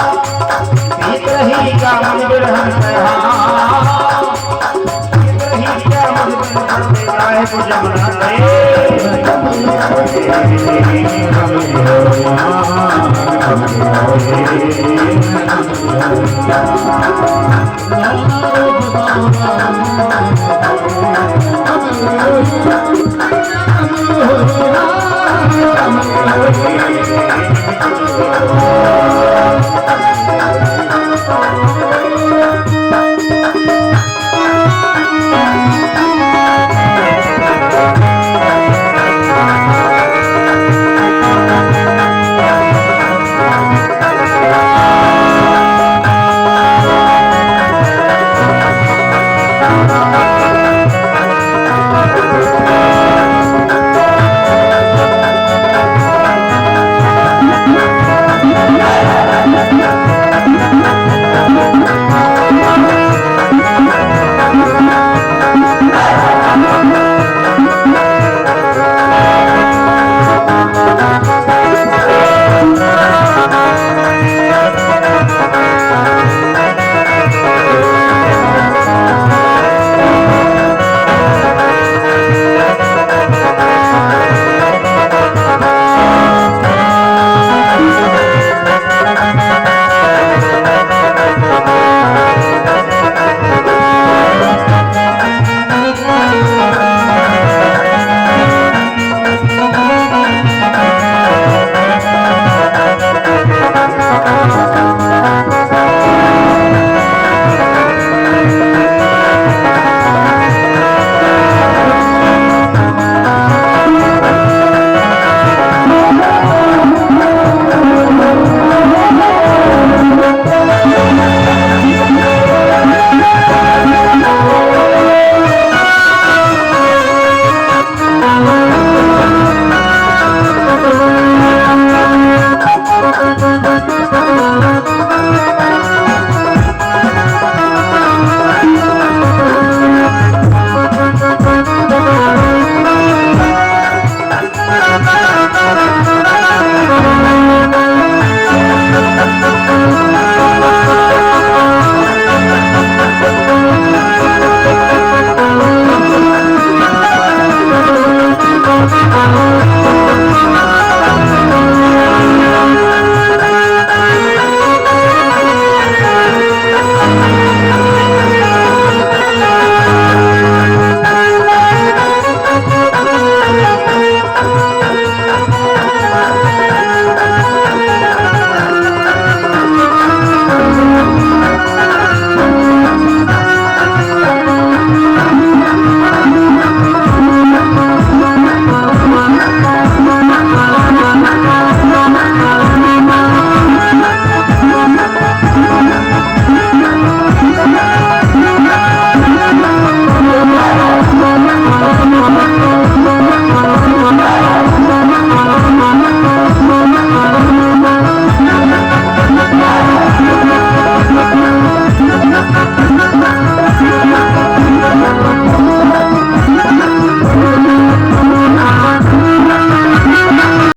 भीतर ही का मंदिर है